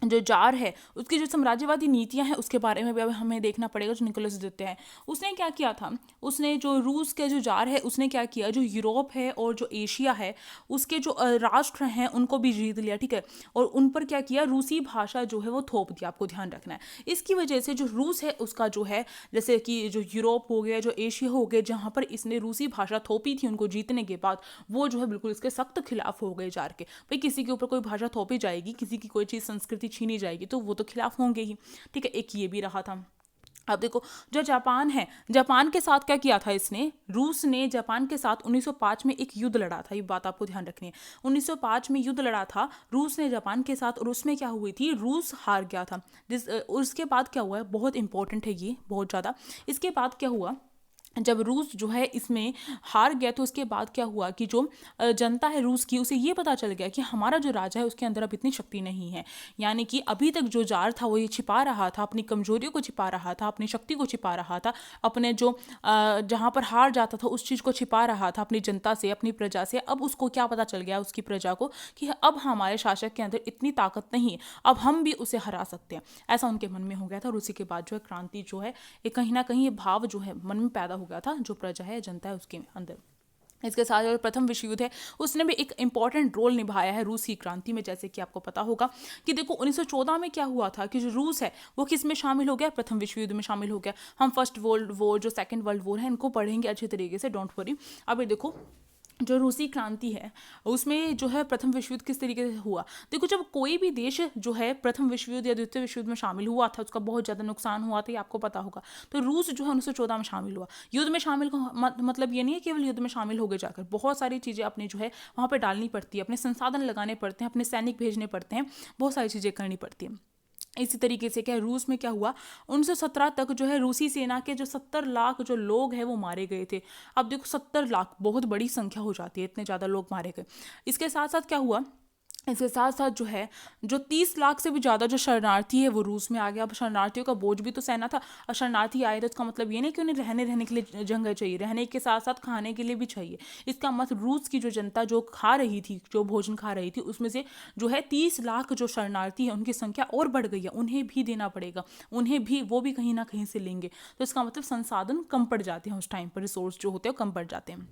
जो जार है उसकी जो साम्राज्यवादी नीतियां हैं उसके बारे में भी अब हमें देखना पड़ेगा। जो निकोलस द्वितीय है उसने क्या किया था, उसने जो रूस के जो जार है उसने क्या किया, जो यूरोप है और जो एशिया है उसके जो राष्ट्र हैं उनको भी जीत लिया, ठीक है, और उन पर क्या किया, रूसी भाषा जो है वो थोप दिया, आपको ध्यान रखना है। इसकी वजह से जो रूस है उसका जो है, जैसे कि जो यूरोप हो गया, जो एशिया हो गया, जहाँ पर इसने रूसी भाषा थोपी थी उनको जीतने के बाद, वो जो है बिल्कुल इसके सख्त खिलाफ हो गए जार के। भाई किसी के ऊपर कोई भाषा थोपी जाएगी, किसी की कोई चीज़ संस्कृति छीनी जाएगी तो वो तो खिलाफ होंगे ही, ठीक है, एक ये भी रहा था। अब देखो जो जापान है, जापान के साथ क्या किया था इसने, रूस ने जापान के साथ 1905 में एक युद्ध लड़ा था, ये बात आपको ध्यान रखनी है। 1905 में युद्ध लड़ा था रूस ने जापान के साथ, और उसमें क्या हुई थी, रूस हार गया था। उसके बाद क्या हुआ है, बहुत इंपॉर्टेंट है ये, बहुत ज़्यादा। इसके बाद क्या हुआ, जब रूस जो है इसमें हार गया तो उसके बाद क्या हुआ कि जो जनता है रूस की, उसे ये पता चल गया कि हमारा जो राजा है उसके अंदर अब इतनी शक्ति नहीं है। यानी कि अभी तक जो जार था वो ये छिपा रहा था, अपनी कमजोरियों को छिपा रहा था, अपनी शक्ति को छिपा रहा था, अपने जो जहाँ पर हार जाता था उस चीज़ को छिपा रहा था अपनी जनता से, अपनी प्रजा से। अब उसको क्या पता चल गया उसकी प्रजा को कि अब हमारे शासक के अंदर इतनी ताकत नहीं है, अब हम भी उसे हरा सकते हैं, ऐसा उनके मन में हो गया था। और उसी के बाद जो है क्रांति जो है ये कहीं ना कहीं ये भाव जो है मन में पैदा हो गया था, जो प्रजा है, जनता है, उसके अंदर। इसके साथ जो प्रथम विश्व युद्ध है उसने भी एक इंपॉर्टेंट रोल निभाया है रूस की क्रांति में। जैसे कि आपको पता होगा कि देखो 1914 में क्या हुआ था कि जो रूस है वो किस में शामिल हो गया, प्रथम विश्व युद्ध में शामिल हो गया। हम फर्स्ट वर्ल्ड वॉर जो सेकंड वर्ल्ड वॉर है इनको पढ़ेंगे अच्छे तरीके से, डोंट वरी। अब ये देखो जो रूसी क्रांति है उसमें जो है प्रथम विश्व युद्ध किस तरीके से हुआ। देखो जब कोई भी देश जो है प्रथम विश्व युद्ध या द्वितीय विश्व युद्ध में शामिल हुआ था उसका बहुत ज़्यादा नुकसान हुआ था, ये आपको पता होगा। तो रूस जो है 1914 में शामिल हुआ। युद्ध में शामिल मतलब ये नहीं है केवल युद्ध में शामिल हो गए जाकर, बहुत सारी चीज़ें अपने जो है वहाँ पर डालनी पड़ती है, अपने संसाधन लगाने पड़ते हैं, अपने सैनिक भेजने पड़ते हैं, बहुत सारी चीज़ें करनी पड़ती हैं। इसी तरीके से क्या रूस में क्या हुआ, 1917 तक जो है रूसी सेना के जो 70 लाख जो लोग हैं वो मारे गए थे। अब देखो 70 लाख बहुत बड़ी संख्या हो जाती है, इतने ज़्यादा लोग मारे गए। इसके साथ साथ क्या हुआ, इसके साथ साथ जो है जो 30 लाख से भी ज़्यादा जो शरणार्थी है वो रूस में आ गया। अब शरणार्थियों का बोझ भी तो सहना था। और शरणार्थी आए तो इसका मतलब ये नहीं कि उन्हें रहने के लिए जगह चाहिए, रहने के साथ साथ खाने के लिए भी चाहिए। इसका मतलब रूस की जो जनता जो खा रही थी, जो भोजन खा रही थी, उसमें से जो है 30 लाख जो शरणार्थी है उनकी संख्या और बढ़ गई है, उन्हें भी देना पड़ेगा, उन्हें भी वो भी कहीं ना कहीं से लेंगे। तो इसका मतलब संसाधन कम पड़ जाते हैं उस टाइम पर, रिसोर्स जो होते हैं कम पड़ जाते हैं।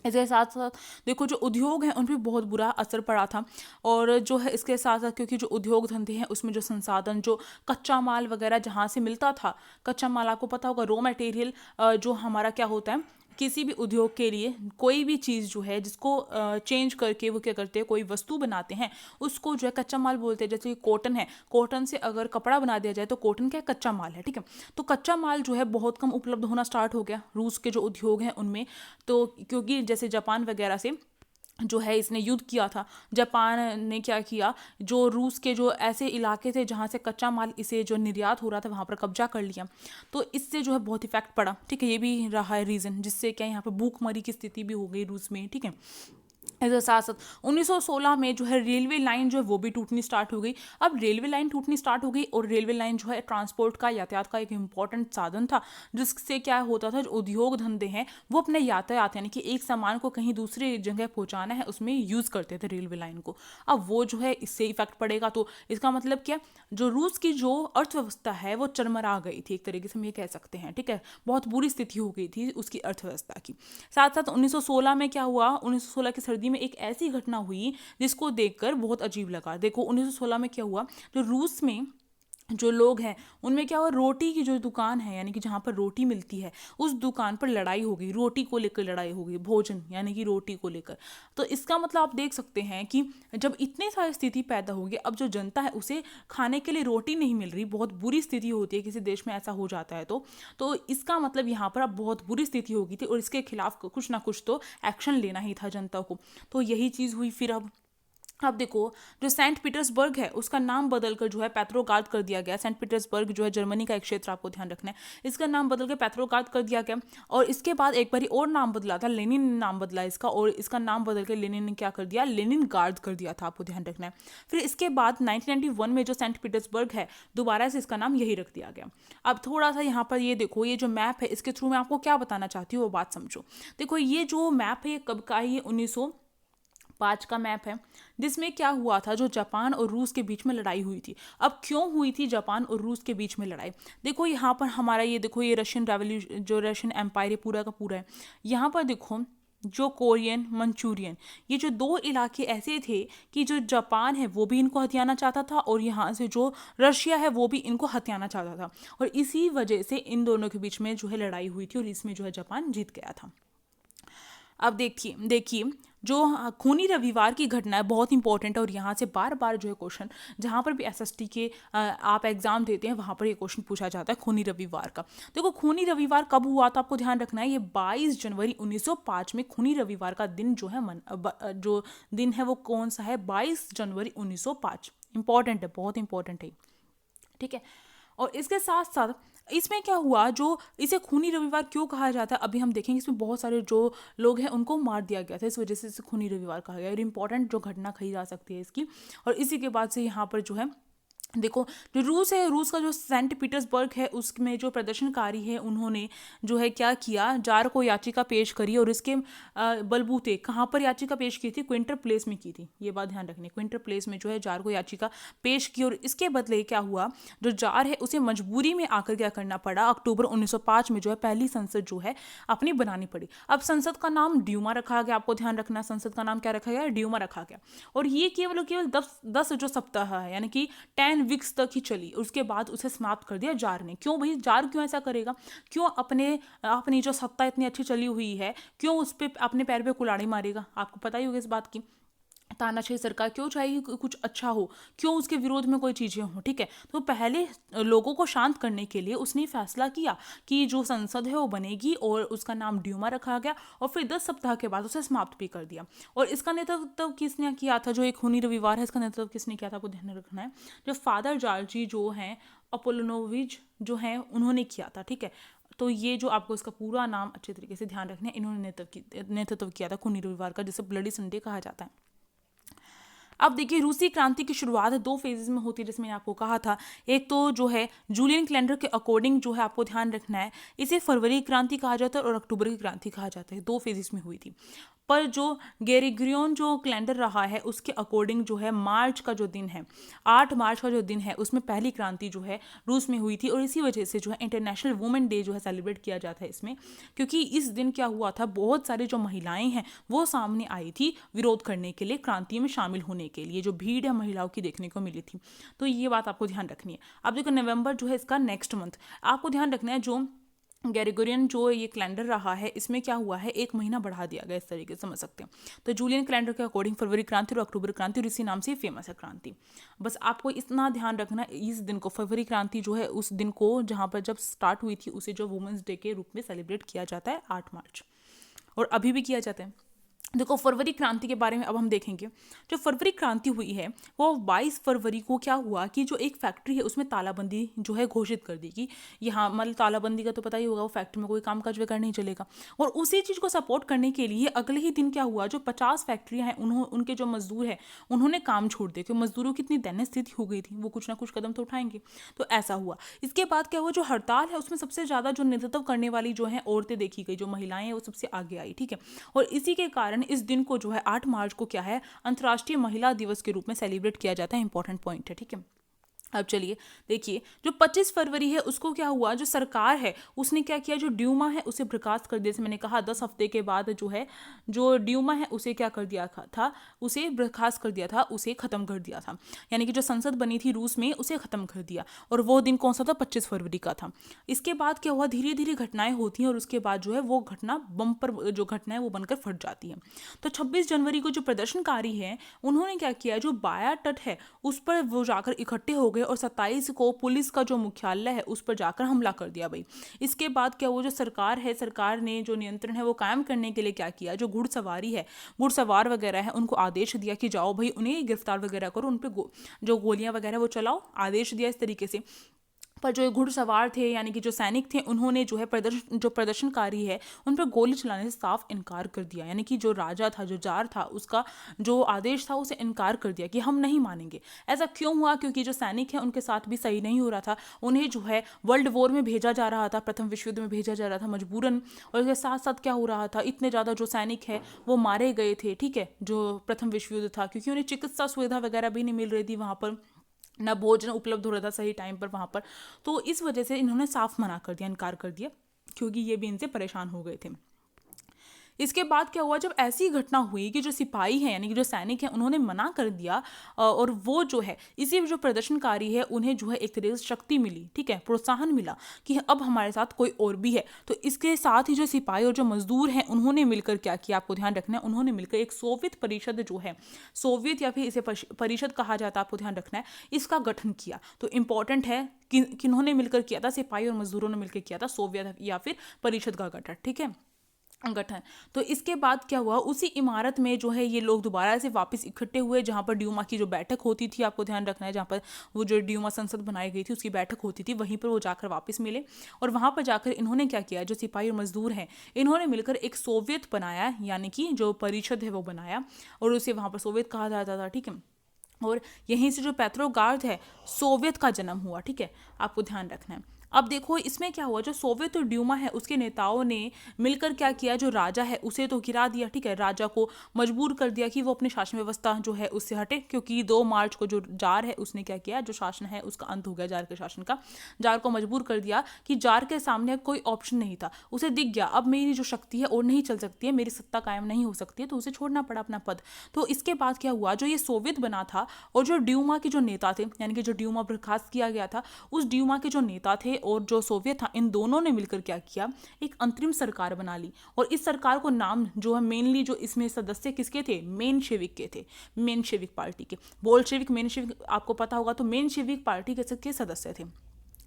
इसके साथ साथ देखो जो उद्योग हैं उन पे बहुत बुरा असर पड़ा था। और जो है इसके साथ साथ क्योंकि जो उद्योग धंधे हैं उसमें जो संसाधन, जो कच्चा माल वगैरह जहाँ से मिलता था, कच्चा माल आपको पता होगा, रॉ मटेरियल जो हमारा क्या होता है किसी भी उद्योग के लिए, कोई भी चीज़ जो है जिसको चेंज करके वो क्या करते हैं, कोई वस्तु बनाते हैं, उसको जो है कच्चा माल बोलते हैं। जैसे कि कॉटन है, कॉटन से अगर कपड़ा बना दिया जाए तो कॉटन क्या है, कच्चा माल है, ठीक है। तो कच्चा माल जो है बहुत कम उपलब्ध होना स्टार्ट हो गया रूस के जो उद्योग हैं उनमें। तो क्योंकि जैसे जापान वगैरह से जो है इसने युद्ध किया था, जापान ने क्या किया, जो रूस के जो ऐसे इलाके थे जहाँ से कच्चा माल इसे जो निर्यात हो रहा था वहाँ पर कब्जा कर लिया। तो इससे जो है बहुत इफेक्ट पड़ा, ठीक है। ये भी रहा है रीज़न जिससे क्या यहाँ पर भूखमरी की स्थिति भी हो गई रूस में, ठीक है। इसके साथ साथ 1916 में जो है रेलवे लाइन जो है वो भी टूटनी स्टार्ट हो गई। अब रेलवे लाइन टूटनी स्टार्ट हो गई, और रेलवे लाइन जो है ट्रांसपोर्ट का, यातायात का एक इंपॉर्टेंट साधन था, जिससे क्या होता था, जो उद्योग धंधे हैं वो अपने यातायात यानी कि एक सामान को कहीं दूसरी जगह पहुंचाना है उसमें यूज़ करते थे रेलवे लाइन को। अब वो जो है इससे इफेक्ट पड़ेगा। तो इसका मतलब क्या, जो रूस की जो अर्थव्यवस्था है वो चरमरा गई थी, एक तरीके से हम ये कह सकते हैं, ठीक है। बहुत बुरी स्थिति हो गई थी उसकी अर्थव्यवस्था की। साथ साथ 1916 में क्या हुआ, 1916 की सर्दी में एक ऐसी घटना हुई जिसको देखकर बहुत अजीब लगा। देखो 1916 में क्या हुआ, जो रूस में जो लोग हैं उनमें क्या हुआ, रोटी की जो दुकान है यानी कि जहाँ पर रोटी मिलती है उस दुकान पर लड़ाई हो गई, रोटी को लेकर लड़ाई हो गई, भोजन यानी कि रोटी को लेकर। तो इसका मतलब आप देख सकते हैं कि जब इतनी सारी स्थिति पैदा होगी, अब जो जनता है उसे खाने के लिए रोटी नहीं मिल रही, बहुत बुरी स्थिति होती है किसी देश में ऐसा हो जाता है तो इसका मतलब यहाँ पर अब बहुत बुरी स्थिति होगी थी, और इसके खिलाफ कुछ ना कुछ तो एक्शन लेना ही था जनता को। तो यही चीज़ हुई। फिर अब देखो जो सेंट पीटर्सबर्ग है उसका नाम बदलकर जो है पेट्रोग्राद कर दिया गया। सेंट पीटर्सबर्ग जो है जर्मनी का एक क्षेत्र, आपको ध्यान रखना है, इसका नाम बदल के पेट्रोग्राद कर दिया गया। और इसके बाद एक बार और नाम बदला था, लेनिन ने नाम बदला इसका, और इसका नाम बदल के लेनिन ने क्या कर दिया, लेनिन गार्ड कर दिया था, आपको ध्यान रखना है। फिर इसके बाद 1991 में जो सेंट पीटर्सबर्ग है दोबारा से इसका नाम यही रख दिया गया। अब थोड़ा सा यहाँ पर ये देखो, ये जो मैप है इसके थ्रू मैं आपको क्या बताना चाहती हूँ वो बात समझो। देखो ये जो मैप है ये कब का है, ये 1905 का मैप है, जिसमें क्या हुआ था, जो जापान और रूस के बीच में लड़ाई हुई थी। अब क्यों हुई थी जापान और रूस के बीच में लड़ाई, देखो यहाँ पर हमारा ये देखो, ये रशियन रेवोल्यूशन, जो रशियन एम्पायर पूरा का पूरा है। यहाँ पर देखो जो कोरियन, मंचूरियन, ये जो दो इलाके ऐसे थे कि जो जापान है वो भी इनको हथियाना चाहता था, और यहाँ से जो रशिया है वो भी इनको हथियाना चाहता था, और इसी वजह से इन दोनों के बीच में जो है लड़ाई हुई थी, और इसमें जो है जापान जीत गया था। अब देखिए देखिए जो खूनी रविवार की घटना है बहुत इंपॉर्टेंट है, और यहाँ से बार बार जो है क्वेश्चन, जहाँ पर भी एसएसटी के आप एग्जाम देते हैं वहाँ पर ये क्वेश्चन पूछा जाता है खूनी रविवार का। देखो खूनी रविवार कब हुआ था आपको ध्यान रखना है, ये 22 जनवरी 1905 में खूनी रविवार का दिन जो है जो दिन है वो कौन सा है, 22 जनवरी 1905। इंपॉर्टेंट है, बहुत इंपॉर्टेंट है, ठीक है। और इसके साथ साथ इसमें क्या हुआ, जो इसे खूनी रविवार क्यों कहा जाता है अभी हम देखेंगे। इसमें बहुत सारे जो लोग हैं उनको मार दिया गया था, इस वजह से इसे खूनी रविवार कहा गया। और इंपॉर्टेंट जो घटना कही जा सकती है इसकी। और इसी के बाद से यहाँ पर जो है देखो, जो रूस है, रूस का जो सेंट पीटर्सबर्ग है उसमें जो प्रदर्शनकारी है उन्होंने जो है क्या किया, जार को याचिका पेश करी, और इसके बलबूते कहाँ पर याचिका पेश की थी, क्विंटर प्लेस में की थी। ये बात ध्यान रखनी, क्विंटर प्लेस में जो है जार को याचिका पेश की, और इसके बदले क्या हुआ, जो जार है उसे मजबूरी में आकर क्या करना पड़ा, अक्टूबर 1905 में जो है पहली संसद जो है अपनी बनानी पड़ी। अब संसद का नाम ड्यूमा रखा गया, आपको ध्यान रखना, संसद का नाम क्या रखा गया, ड्यूमा रखा गया। और ये केवल केवल 10 जो सप्ताह है यानी कि 10 वीक्स तक ही चली, उसके बाद उसे समाप्त कर दिया जार ने। क्यों भाई, जार क्यों ऐसा करेगा, क्यों अपनी जो सत्ता इतनी अच्छी चली हुई है क्यों उस पर अपने पैर पे कुल्हाड़ी मारेगा। आपको पता ही होगा इस बात की, तानाशाही सरकार क्यों चाहेगी कुछ अच्छा हो, क्यों उसके विरोध में कोई चीज़ें हो, ठीक है। तो पहले लोगों को शांत करने के लिए उसने फैसला किया कि जो संसद है वो बनेगी, और उसका नाम ड्यूमा रखा गया, और फिर 10 सप्ताह के बाद उसे समाप्त भी कर दिया। और इसका नेतृत्व किसने किया था, जो एक खूनी रविवार है इसका नेतृत्व किसने किया था, आपको ध्यान रखना है, जो फादर जार्जी जो हैं अपोलोनोविच जो हैं उन्होंने किया था, ठीक है। तो ये जो आपको इसका पूरा नाम अच्छे तरीके से ध्यान रखना है, इन्होंने नेतृत्व किया था खूनी रविवार का, जिसे ब्लडी संडे कहा जाता है। अब देखिए रूसी क्रांति की शुरुआत 2 फेजेस में होती है, जिसमें मैंने आपको कहा था। एक तो जो है जूलियन कैलेंडर के अकॉर्डिंग जो है आपको ध्यान रखना है, इसे फरवरी क्रांति कहा जाता है और अक्टूबर की क्रांति कहा जाता है। 2 फेजेस में हुई थी। पर जो ग्रेगोरियन जो कैलेंडर रहा है उसके अकॉर्डिंग जो है मार्च का जो दिन है, 8 मार्च का जो दिन है, उसमें पहली क्रांति जो है रूस में हुई थी। और इसी वजह से जो है इंटरनेशनल वुमेन डे जो है सेलिब्रेट किया जाता है इसमें, क्योंकि इस दिन क्या हुआ था, बहुत सारी जो महिलाएं हैं वो सामने आई थी विरोध करने के लिए, क्रांति में शामिल होने के लिए। जो भीड़ है महिलाओं की देखने को मिली थी। तो ये बात आपको ध्यान रखनी है। अब देखो नवंबर जो है इसका नेक्स्ट मंथ, आपको ध्यान रखना है जो ग्रेगोरियन जो ये कैलेंडर रहा है इसमें क्या हुआ है, 1 महीना बढ़ा दिया गया, इस तरीके से समझ सकते हैं। तो जूलियन कैलेंडर के अकॉर्डिंग फरवरी क्रांति और अक्टूबर क्रांति, और इसी नाम से फेमस है क्रांति। बस आपको इतना ध्यान रखना, इस दिन को फरवरी क्रांति जो है उस दिन को जहाँ पर जब स्टार्ट हुई थी उसे जो वुमेंस डे के रूप में सेलिब्रेट किया जाता है 8 मार्च, और अभी भी किया जाता है। देखो फरवरी क्रांति के बारे में अब हम देखेंगे। जो फरवरी क्रांति हुई है वो 22 फरवरी को क्या हुआ कि जो एक फैक्ट्री है उसमें तालाबंदी जो है घोषित कर दी कि यहाँ मतलब तालाबंदी का तो पता ही होगा, वो फैक्ट्री में कोई काम काज वगैरह नहीं चलेगा। और उसी चीज़ को सपोर्ट करने के लिए अगले ही दिन क्या हुआ, जो 50 फैक्ट्रियाँ हैं उनके जो मजदूर हैं उन्होंने काम छोड़ दिया, क्योंकि मजदूरों की इतनी दैन्य स्थिति हो गई थी, वो कुछ ना कुछ कदम तो उठाएंगे। तो ऐसा हुआ। इसके बाद क्या हुआ, जो हड़ताल है उसमें सबसे ज़्यादा जो नेतृत्व करने वाली जो है औरतें देखी गई, जो महिलाएं हैं वो सबसे आगे आई, ठीक है। और इसी के कारण इस दिन को जो है 8 मार्च को क्या है, अंतर्राष्ट्रीय महिला दिवस के रूप में सेलिब्रेट किया जाता है। इंपॉर्टेंट पॉइंट है, ठीक है। अब चलिए देखिए, जो 25 फरवरी है उसको क्या हुआ, जो सरकार है उसने क्या किया, जो ड्यूमा है उसे बर्खास्त कर दिया। जैसे मैंने कहा 10 हफ्ते के बाद जो है जो ड्यूमा है उसे क्या कर दिया था, उसे बर्खास्त कर दिया था, उसे खत्म कर दिया था। यानी कि जो संसद बनी थी रूस में उसे खत्म कर दिया। और वो दिन कौन सा था, 25 फरवरी का था। इसके बाद क्या हुआ, धीरे धीरे घटनाएं होती हैं और उसके बाद जो है वो घटना बम पर जो घटना है वो बनकर फट जाती है। तो 26 जनवरी को जो प्रदर्शनकारी हैं उन्होंने क्या किया, जो बाया तट है उस पर वो जाकर इकट्ठे हो गए और 27 को पुलिस का जो मुख्यालय है उस पर जाकर हमला कर दिया भाई। इसके बाद क्या, वो जो सरकार है, सरकार ने जो नियंत्रण है वो कायम करने के लिए क्या किया, जो घुड़सवारी है, घुड़सवार वगैरह है, उनको आदेश दिया कि जाओ भाई उन्हें गिरफ्तार वगैरह करो, उन पर जो गोलियां वगैरह वो चलाओ, आदेश दिया इस तरीके से। पर जो घुड़सवार थे यानी कि जो सैनिक थे उन्होंने जो है प्रदर्शनकारी है उन पर गोली चलाने से साफ इनकार कर दिया। यानी कि जो राजा था, जो जार था, उसका जो आदेश था उसे इनकार कर दिया कि हम नहीं मानेंगे। ऐसा क्यों हुआ, क्योंकि जो सैनिक हैं उनके साथ भी सही नहीं हो रहा था, उन्हें जो है वर्ल्ड वॉर में भेजा जा रहा था, प्रथम विश्व युद्ध में भेजा जा रहा था मजबूरन। और इसके साथ साथ क्या हो रहा था, इतने ज़्यादा जो सैनिक है वो मारे गए थे, ठीक है, जो प्रथम विश्व युद्ध था, क्योंकि उन्हें चिकित्सा सुविधा वगैरह भी नहीं मिल रही थी वहाँ पर, ना भोजन उपलब्ध हो रहा था सही टाइम पर वहाँ पर। तो इस वजह से इन्होंने साफ मना कर दिया, इनकार कर दिया, क्योंकि ये भी इनसे परेशान हो गए थे। इसके बाद क्या हुआ, जब ऐसी घटना हुई कि जो सिपाही हैं यानी कि जो सैनिक हैं उन्होंने मना कर दिया, और वो जो है इसी जो प्रदर्शनकारी है उन्हें जो है एक तरीके से शक्ति मिली, ठीक है, प्रोत्साहन मिला कि अब हमारे साथ कोई और भी है। तो इसके साथ ही जो सिपाही और जो मजदूर हैं उन्होंने मिलकर क्या किया, आपको ध्यान रखना है, उन्होंने मिलकर एक सोवियत परिषद जो है, सोवियत या फिर इसे परिषद कहा जाता है, आपको ध्यान रखना है, इसका गठन किया। तो इंपॉर्टेंट है किन्होंने मिलकर किया था, सिपाही और मजदूरों ने मिलकर किया था सोवियत या फिर परिषद का गठन, ठीक है, गठन। तो इसके बाद क्या हुआ, उसी इमारत में जो है ये लोग दोबारा से वापस इकट्ठे हुए, जहाँ पर ड्यूमा की जो बैठक होती थी, आपको ध्यान रखना है, जहाँ पर वो जो ड्यूमा संसद बनाई गई थी उसकी बैठक होती थी, वहीं पर वो जाकर वापस मिले। और वहाँ पर जाकर इन्होंने क्या किया, जो सिपाही और मजदूर हैं इन्होंने मिलकर एक सोवियत बनाया, यानी कि जो परिषद है वो बनाया, और उसे वहाँ पर सोवियत कहा जाता था, ठीक है। और यहीं से जो पेट्रोग्राद है सोवियत का जन्म हुआ, ठीक है, आपको ध्यान रखना है। अब देखो इसमें क्या हुआ, जो सोवियत और ड्यूमा है उसके नेताओं ने मिलकर क्या किया, जो राजा है उसे तो गिरा दिया, ठीक है, राजा को मजबूर कर दिया कि वो अपनी शासन व्यवस्था जो है उससे हटे, क्योंकि 2 मार्च को जो जार है उसने क्या किया, जो शासन है उसका अंत हो गया जार के शासन का। जार को मजबूर कर दिया कि जार के सामने कोई ऑप्शन नहीं था, उसे दिख गया अब मेरी जो शक्ति है और नहीं चल सकती है, मेरी सत्ता कायम नहीं हो सकती है, तो उसे छोड़ना पड़ा अपना पद। तो इसके बाद क्या हुआ, जो ये सोवियत बना था और जो ड्यूमा के जो नेता थे, यानी कि जो ड्यूमा बर्खास्त किया गया था, उस ड्यूमा के जो नेता थे और जो सोवियत था, इन दोनों ने मिलकर क्या किया, एक अंतरिम सरकार बना ली। और इस सरकार को नाम जो है मेनली जो इसमें सदस्य किसके थे, मेनशेविक के थे, मेनशेविक पार्टी के। बोल्शेविक मेनशेविक आपको पता होगा, तो मेनशेविक पार्टी के सदस्य थे।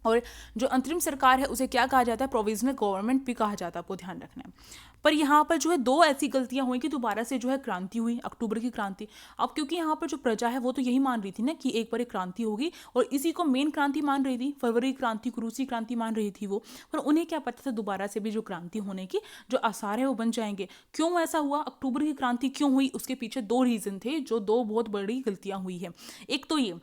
और जो अंतरिम सरकार है उसे क्या कहा जाता है, प्रोविजनल गवर्नमेंट भी कहा जाता है, आपको ध्यान रखना है। पर यहाँ पर जो है दो ऐसी गलतियां हुई कि दोबारा से जो है क्रांति हुई, अक्टूबर की क्रांति। अब क्योंकि यहाँ पर जो प्रजा है वो तो यही मान रही थी ना कि एक बार एक क्रांति होगी, और इसी को मेन क्रांति मान रही थी, फरवरी क्रांति को रूसी क्रांति मान रही थी वो। पर उन्हें क्या पता था दोबारा से भी जो क्रांति होने की जो आसार है वो बन जाएंगे। क्यों ऐसा हुआ, अक्टूबर की क्रांति क्यों हुई, उसके पीछे दो रीजन थे, जो दो बहुत बड़ी गलतियां हुई है। एक तो ये,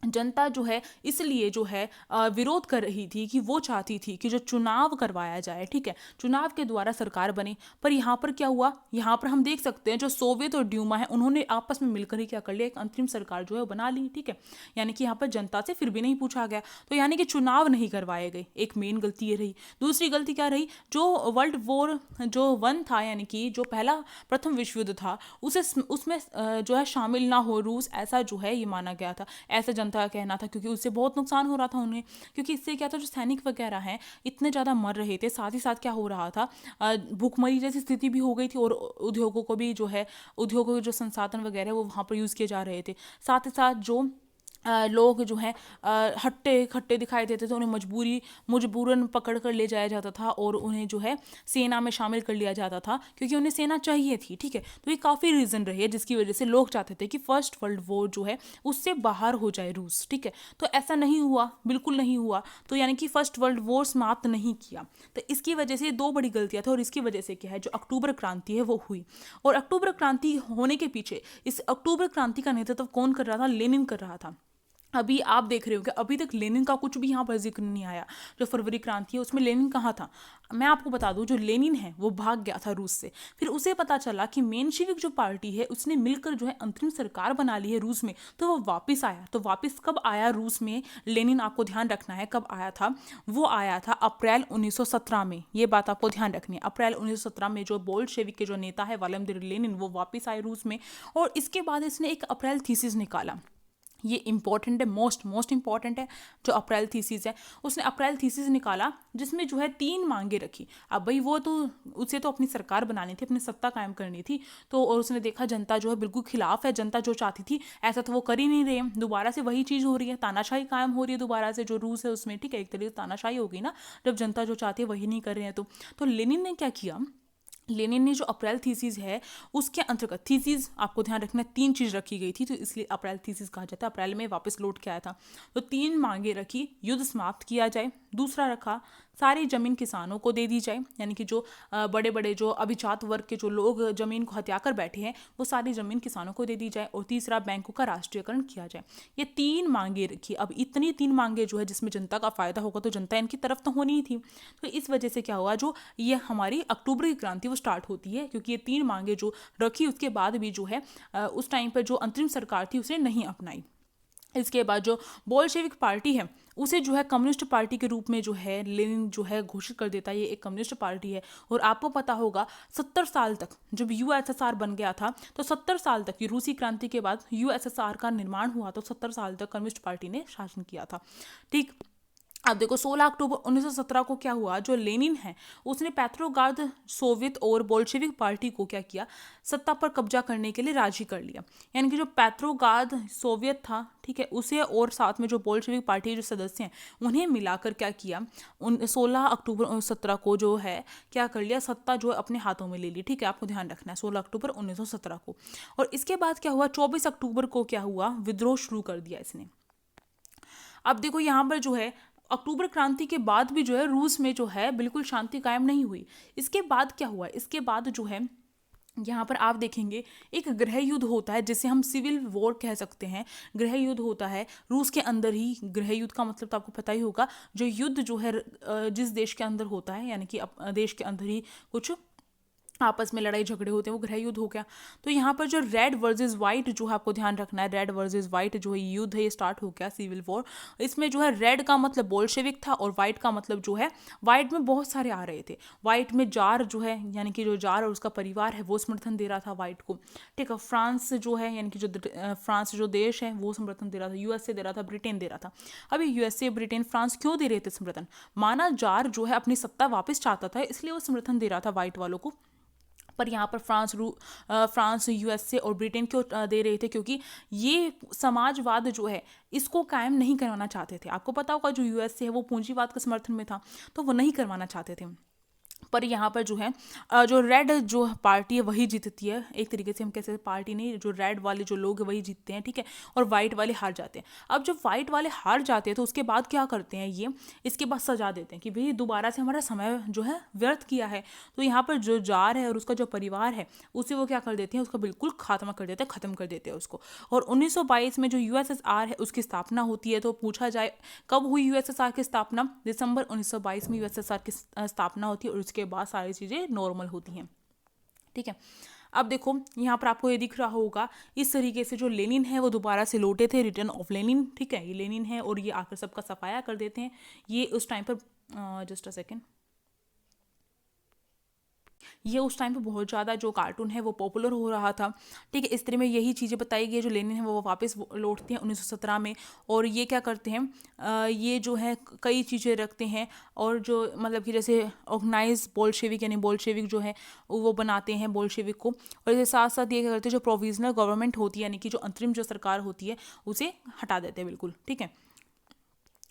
जनता जो है इसलिए जो है विरोध कर रही थी कि वो चाहती थी कि जो चुनाव करवाया जाए, ठीक है, चुनाव के द्वारा सरकार बने। पर यहाँ पर क्या हुआ, यहाँ पर हम देख सकते हैं जो सोवियत और ड्यूमा है उन्होंने आपस में मिलकर ही क्या कर लिया, एक अंतरिम सरकार जो है वो बना ली, ठीक है। यानी कि यहाँ पर जनता से फिर भी नहीं पूछा गया, तो यानी कि चुनाव नहीं करवाए गए, एक मेन गलती ये रही। दूसरी गलती क्या रही, जो वर्ल्ड वॉर जो वन था, यानी कि जो पहला प्रथम विश्व युद्ध था, उसमें जो है शामिल ना हो रूस, ऐसा जो है ये माना गया था, ऐसा जनता का कहना था, क्योंकि उससे बहुत नुकसान हो रहा था उन्हें। क्योंकि इससे क्या था, जो सैनिक वगैरह हैं इतने ज़्यादा मर रहे थे, साथ ही साथ क्या हो रहा था, भूखमरी जैसी स्थिति भी हो गई थी, और उद्योगों को भी जो है, उद्योगों के जो संसाधन वगैरह वो वहाँ पर यूज़ किए जा रहे थे। साथ ही साथ जो लोग जो हैं हट्टे खट्टे दिखाई देते थे, उन्हें मजबूरन पकड़ कर ले जाया जाता था, और उन्हें जो है सेना में शामिल कर लिया जाता था, क्योंकि उन्हें सेना चाहिए थी, ठीक है। तो ये काफ़ी रीज़न रही है जिसकी वजह से लोग चाहते थे कि फर्स्ट वर्ल्ड वॉर जो है उससे बाहर हो जाए रूस, ठीक है। तो ऐसा नहीं हुआ, बिल्कुल नहीं हुआ। तो यानी कि फर्स्ट वर्ल्ड वॉर समाप्त नहीं किया। तो इसकी वजह से दो बड़ी गलतियाँ थी, और इसकी वजह से क्या है, जो अक्टूबर क्रांति है वो हुई। और अक्टूबर क्रांति होने के पीछे, इस अक्टूबर क्रांति का नेतृत्व कौन कर रहा था, लेनिन कर रहा था। अभी आप देख रहे हो कि अभी तक लेनिन का कुछ भी यहाँ पर जिक्र नहीं आया। जो फरवरी क्रांति है उसमें लेनिन कहाँ था। मैं आपको बता दूं, जो लेनिन है वो भाग गया था रूस से। फिर उसे पता चला कि मेंशेविक जो पार्टी है उसने मिलकर जो है अंतरिम सरकार बना ली है रूस में, तो वो वापस आया। तो वापस कब आया रूस में लेनिन, आपको ध्यान रखना है कब आया था। वो आया था अप्रैल 1917 में, ये बात आपको ध्यान रखनी है। अप्रैल 1917 में जो बोल्शेविक के जो नेता है व्लादिमीर लेनिन, वो वापस आए रूस में। और इसके बाद इसने एक अप्रैल थीसिस निकाला। ये इंपॉर्टेंट है, मोस्ट इंपॉर्टेंट है जो अप्रैल थीसिस है। उसने अप्रैल थीसिस निकाला जिसमें जो है 3 मांगे रखी। अब भाई वो तो उसे तो अपनी सरकार बनानी थी, अपनी सत्ता कायम करनी थी। तो और उसने देखा जनता जो है बिल्कुल खिलाफ है, जनता जो चाहती थी ऐसा तो वो कर ही नहीं रहे। दोबारा से वही चीज़ हो रही है, तानाशाही कायम हो रही है दोबारा से, जो रूस है उसमें, ठीक है। एक तरीके से तानाशाही होगी ना, जब जनता जो चाहती है वही नहीं कर रहे हैं। तो लेनिन ने क्या किया, लेनिन ने जो अप्रैल थीसिस है उसके अंतर्गत, थीसिस आपको ध्यान रखना 3 चीज़ रखी गई थी, तो इसलिए अप्रैल थीसिस कहा जाता है। अप्रैल में वापस लौट के आया था। तो 3 मांगे रखी, युद्ध समाप्त किया जाए। दूसरा रखा, सारी ज़मीन किसानों को दे दी जाए, यानी कि जो बड़े बड़े जो अभिजात वर्ग के जो लोग ज़मीन को हत्या कर बैठे हैं वो सारी ज़मीन किसानों को दे दी जाए। और तीसरा, बैंकों का राष्ट्रीयकरण किया जाए। ये 3 मांगे रखी। अब इतनी 3 मांगे जो है जिसमें जनता का फ़ायदा होगा, तो जनता इनकी तरफ तो होनी ही थी। तो इस वजह से क्या हुआ, जो ये हमारी अक्टूबर की क्रांति वो स्टार्ट होती है, क्योंकि ये 3 मांगे जो रखी उसके बाद भी जो है उस टाइम पर जो अंतरिम सरकार थी उसे नहीं अपनाई। इसके बाद जो बोल्शेविक पार्टी है उसे जो है कम्युनिस्ट पार्टी के रूप में जो है लेनिन जो है घोषित कर देता है, ये एक कम्युनिस्ट पार्टी है। और आपको पता होगा 70 साल तक, जब यूएसएसआर बन गया था तो 70 साल तक, ये रूसी क्रांति के बाद यूएसएसआर का निर्माण हुआ, तो 70 साल तक कम्युनिस्ट पार्टी ने शासन किया था, ठीक। अब देखो 16 अक्टूबर 1917 को क्या हुआ, जो लेनिन है उसने पेट्रोग्राद सोवियत और बोल्शेविक पार्टी को क्या किया, सत्ता पर कब्जा करने के लिए राजी कर लिया। यानी कि जो पेट्रोग्राद सोवियत था, ठीक है, उसे और साथ में जो बोल्शेविक पार्टी के जो सदस्य हैं उन्हें मिलाकर क्या किया, 16 अक्टूबर 1917 को जो है क्या कर लिया, सत्ता जो है अपने हाथों में ले ली, ठीक है। आपको ध्यान रखना है 16 अक्टूबर 1917 को। और इसके बाद क्या हुआ, 24 अक्टूबर को क्या हुआ, विद्रोह शुरू कर दिया इसने। अब देखो यहाँ पर जो है अक्टूबर क्रांति के बाद भी जो है रूस में जो है बिल्कुल शांति कायम नहीं हुई। इसके बाद क्या हुआ, इसके बाद जो है यहाँ पर आप देखेंगे एक गृह युद्ध होता है, जिसे हम सिविल वॉर कह सकते हैं। गृह युद्ध होता है रूस के अंदर ही। गृह युद्ध का मतलब तो आपको पता ही होगा, जो युद्ध जो है जिस देश के अंदर होता है, यानी कि देश के अंदर ही कुछ आपस में लड़ाई झगड़े होते हैं, वो गृह युद्ध हो गया। तो यहाँ पर जो रेड वर्सेस वाइट जो है आपको ध्यान रखना है, रेड वर्सेस वाइट जो है युद्ध है ये स्टार्ट हो गया, सिविल वॉर। इसमें जो है रेड का मतलब बोल्शेविक था और वाइट का मतलब जो है, वाइट में बहुत सारे आ रहे थे। वाइट में जार जो है, यानी कि जो जार और उसका परिवार है वो समर्थन दे रहा था वाइट को, ठीक है। फ्रांस जो है, यानी कि जो फ्रांस जो देश है वो समर्थन दे रहा था, यूएसए दे रहा था, ब्रिटेन दे रहा था। अभी यूएसए ब्रिटेन फ्रांस क्यों दे रहे थे समर्थन, माना जार जो है अपनी सत्ता वापस चाहता था, इसलिए वो समर्थन दे रहा था वाइट वालों को। पर यहाँ पर फ्रांस यूएसए और ब्रिटेन क्यों दे रहे थे, क्योंकि ये समाजवाद जो है इसको कायम नहीं करवाना चाहते थे। आपको पता होगा जो यूएसए है वो पूंजीवाद का समर्थन में था, तो वो नहीं करवाना चाहते थे। पर यहाँ पर जो है जो रेड जो पार्टी है वही जीतती है, एक तरीके से हम कह सकते हैं पार्टी नहीं, जो रेड वाले जो लोग हैं वही जीतते हैं, ठीक है, और वाइट वाले हार जाते हैं। अब जब वाइट वाले हार जाते हैं तो उसके बाद क्या करते हैं ये, इसके बाद सजा देते हैं कि भाई दोबारा से हमारा समय जो है व्यर्थ किया है। तो यहाँ पर जो जार है और उसका जो परिवार है उसे वो क्या कर देते हैं, उसका बिल्कुल खात्मा कर देते हैं, खत्म कर देते हैं उसको। और 1922 में जो यूएसएसआर है उसकी स्थापना होती है। तो पूछा जाए कब हुई यूएसएसआर की स्थापना, दिसंबर 1922 में यूएसएसआर की स्थापना होती है और उसके बाद सारी चीज़ें नॉर्मल होती हैं, ठीक है। अब देखो यहाँ पर आपको ये दिख रहा होगा, इस तरीके से जो लेनिन है वो दोबारा से लौटे थे, रिटर्न ऑफ लेनिन, ठीक है, ये लेनिन है और ये आकर सबका सफाया कर देते हैं। ये उस टाइम पर जस्ट अ सेकेंड, ये उस टाइम पे बहुत ज़्यादा जो कार्टून है वो पॉपुलर हो रहा था, ठीक है। इस तरह में यही चीज़ें बताई गई है। जो लेनिन है वो वापस लौटते हैं 1917 में, और ये क्या करते हैं, ये जो है कई चीज़ें रखते हैं, और जो मतलब कि जैसे ऑर्गेनाइज बोल्शेविक यानी बोल्शेविक जो है वो बनाते हैं बोल्शेविक को, और इसके साथ साथ ये क्या करते हैं, जो प्रोविजनल गवर्नमेंट होती है यानी कि जो अंतरिम जो सरकार होती है उसे हटा देते हैं बिल्कुल, ठीक है।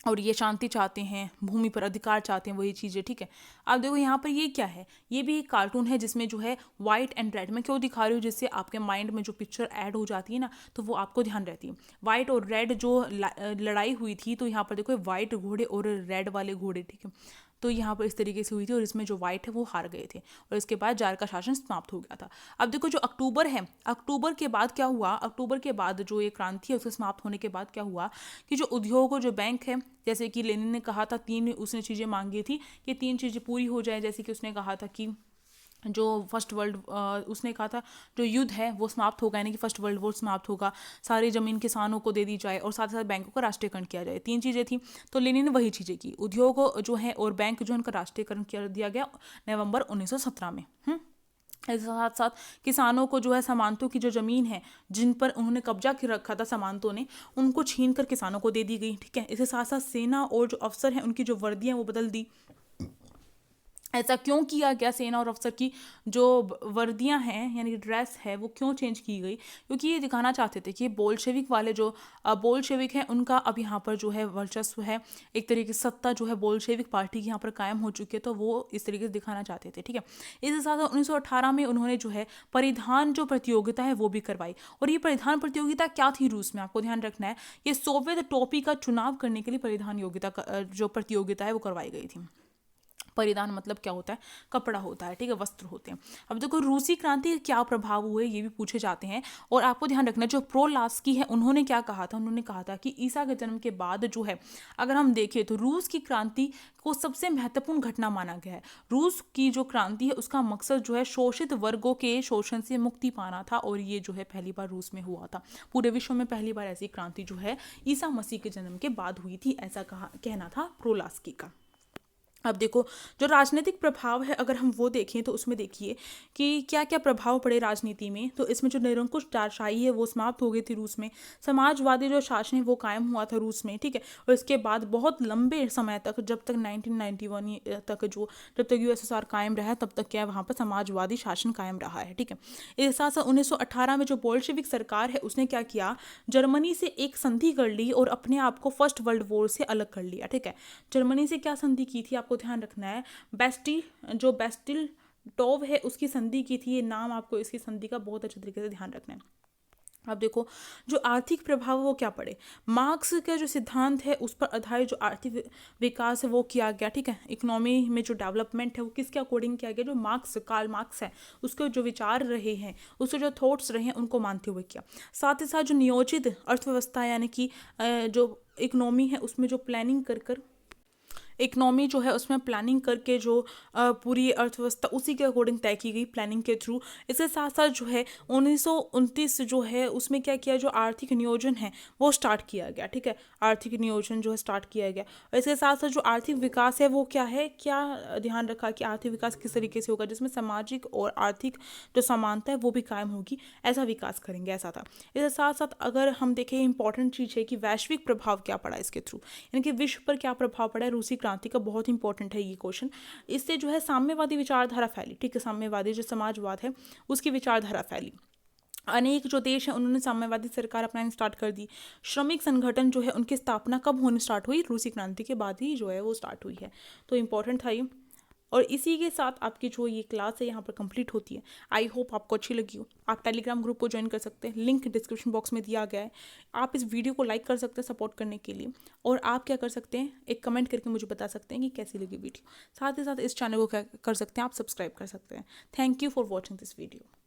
और ये शांति चाहते हैं, भूमि पर अधिकार चाहते हैं, वही चीज़ें, ठीक है। अब देखो यहाँ पर ये क्या है, ये भी एक कार्टून है जिसमें जो है वाइट एंड रेड, मैं क्यों दिखा रही हूँ, जिससे आपके माइंड में जो पिक्चर ऐड हो जाती है ना तो वो आपको ध्यान रहती है। वाइट और रेड जो लड़ाई हुई थी, तो यहाँ पर देखो वाइट घोड़े और रेड वाले घोड़े, ठीक है, तो यहाँ पर इस तरीके से हुई थी, और इसमें जो वाइट है वो हार गए थे, और इसके बाद जार का शासन समाप्त हो गया था। अब देखो जो अक्टूबर है, अक्टूबर के बाद क्या हुआ, अक्टूबर के बाद जो ये क्रांति है उसके समाप्त होने के बाद क्या हुआ कि जो उद्योग और जो बैंक है, जैसे कि लेनिन ने कहा था, तीन उसने चीज़ें मांगी थी कि तीन चीज़ें पूरी हो जाए। जैसे कि उसने कहा था कि जो फर्स्ट वर्ल्ड उसने कहा था जो युद्ध है वो समाप्त होगा, यानी कि फर्स्ट वर्ल्ड वॉर समाप्त होगा, सारी ज़मीन किसानों को दे दी जाए, और साथ ही साथ बैंकों का राष्ट्रीयकरण किया जाए। तीन चीज़ें थी, तो लेनिन ने वही चीज़ें की। उद्योग जो है और बैंक जो है उनका राष्ट्रीयकरण कर दिया गया नवंबर 1917 में। इसके साथ साथ किसानों को जो है सामंतों की जो ज़मीन है जिन पर उन्होंने कब्जा कर रखा था सामंतों ने, उनको छीन कर किसानों को दे दी गई, ठीक है। इसके साथ साथ सेना और जो अफसर हैं उनकी जो वर्दियाँ वो बदल दी। ऐसा क्यों किया गया, सेना और अफसर की जो वर्दियां हैं यानी ड्रेस है वो क्यों चेंज की गई, क्योंकि ये दिखाना चाहते थे कि बोल्शेविक वाले जो बोल्शेविक हैं उनका अब यहाँ पर जो है वर्चस्व है, एक तरीके से सत्ता जो है बोल्शेविक पार्टी की यहाँ पर कायम हो चुकी है, तो वो इस तरीके से दिखाना चाहते थे, ठीक है। इसके साथ 1918 में उन्होंने जो है परिधान जो प्रतियोगिता है वो भी करवाई, और ये परिधान प्रतियोगिता क्या थी रूस में, आपको ध्यान रखना है, ये सोवियत टोपी का चुनाव करने के लिए परिधान योग्यता जो प्रतियोगिता है वो करवाई गई थी। परिधान मतलब क्या होता है, कपड़ा होता है, ठीक है, वस्त्र होते हैं। अब देखो रूसी क्रांति के क्या प्रभाव हुए ये भी पूछे जाते हैं, और आपको ध्यान रखना जो प्रोलास्की है उन्होंने क्या कहा था, उन्होंने कहा था कि ईसा के जन्म के बाद जो है अगर हम देखें तो रूस की क्रांति को सबसे महत्वपूर्ण घटना माना गया है। रूस की जो क्रांति है उसका मकसद जो है शोषित वर्गों के शोषण से मुक्ति पाना था, और ये जो है पहली बार रूस में हुआ था। पूरे विश्व में पहली बार ऐसी क्रांति जो है ईसा मसीह के जन्म के बाद हुई थी, ऐसा कहना था प्रोलास्की का। अब देखो जो राजनीतिक प्रभाव है अगर हम वो देखें तो उसमें देखिए कि क्या क्या प्रभाव पड़े राजनीति में। तो इसमें जो निरंकुश शाही है वो समाप्त हो गई थी रूस में, समाजवादी जो शासन है वो कायम हुआ था रूस में, ठीक है। और इसके बाद बहुत लंबे समय तक, जब तक 1991 तक जब तक यूएसएसआर कायम रहा तब तक क्या वहाँ पर समाजवादी शासन कायम रहा है, ठीक है। इसके साथ साथ 1918 में जो बोल्शेविक सरकार है उसने क्या किया, जर्मनी से एक संधि कर ली और अपने आप को फर्स्ट वर्ल्ड वॉर से अलग कर लिया, ठीक है। जर्मनी से क्या संधि की थी आपको ध्यान रखना है, बेस्टिल टोव है उसकी संधि की थी, ये नाम आपको इसकी संधि का बहुत अच्छे तरीके से ध्यान रखना है। अब देखो जो आर्थिक प्रभाव वो क्या पड़े, मार्क्स का जो सिद्धांत है उस पर आधारित जो आर्थिक विकास है वो किया गया, ठीक है। इकोनॉमी में जो डेवलपमेंट है वो किसके अकॉर्डिंग किया गया, जो कार्ल मार्क्स है उसके जो विचार रहे हैं, उसके जो थॉट्स रहे हैं उनको मानते हुए किया। साथ ही साथ जो नियोजित अर्थव्यवस्था यानी कि जो इकोनॉमी है उसमें जो प्लानिंग कर इकनॉमी जो है उसमें प्लानिंग करके जो पूरी अर्थव्यवस्था उसी के अकॉर्डिंग तय की गई प्लानिंग के थ्रू। इसके साथ साथ जो है 1929 जो है उसमें क्या किया, जो आर्थिक नियोजन है वो स्टार्ट किया गया, ठीक है। आर्थिक नियोजन जो है स्टार्ट किया गया, और इसके साथ साथ जो आर्थिक विकास है वो क्या है, क्या ध्यान रखा कि आर्थिक विकास किस तरीके से होगा, जिसमें सामाजिक और आर्थिक जो समानता है वो भी कायम होगी, ऐसा विकास करेंगे, ऐसा था। इसके साथ साथ अगर हम देखें इंपॉर्टेंट चीज़ है कि वैश्विक प्रभाव क्या पड़ा इसके थ्रू, यानी कि विश्व पर क्या प्रभाव पड़ा है रूसी क्रांति का, बहुत इंपॉर्टेंट है ये क्वेश्चन। इससे जो है साम्यवादी विचारधारा फैली, ठीक है, साम्यवादी जो समाजवाद है उसकी विचारधारा फैली। अनेक जो देश हैं उन्होंने साम्यवादी सरकार अपनानी स्टार्ट कर दी। श्रमिक संगठन जो है उनकी स्थापना कब होनी स्टार्ट हुई? रूसी क्रांति के बाद ही जो है वो स्टार्ट हुई है। तो इम्पोर्टेंट था ये। और इसी के साथ आपकी जो ये क्लास है यहाँ पर कंप्लीट होती है। आई होप आपको अच्छी लगी हो। आप टेलीग्राम ग्रुप को ज्वाइन कर सकते हैं, लिंक डिस्क्रिप्शन बॉक्स में दिया गया है। आप इस वीडियो को लाइक कर सकते हैं सपोर्ट करने के लिए, और आप क्या कर सकते हैं, एक कमेंट करके मुझे बता सकते हैं कि कैसी लगी वीडियो। साथ ही साथ इस चैनल को क्या कर सकते हैं, आप सब्सक्राइब कर सकते हैं। Thank you for watching this video.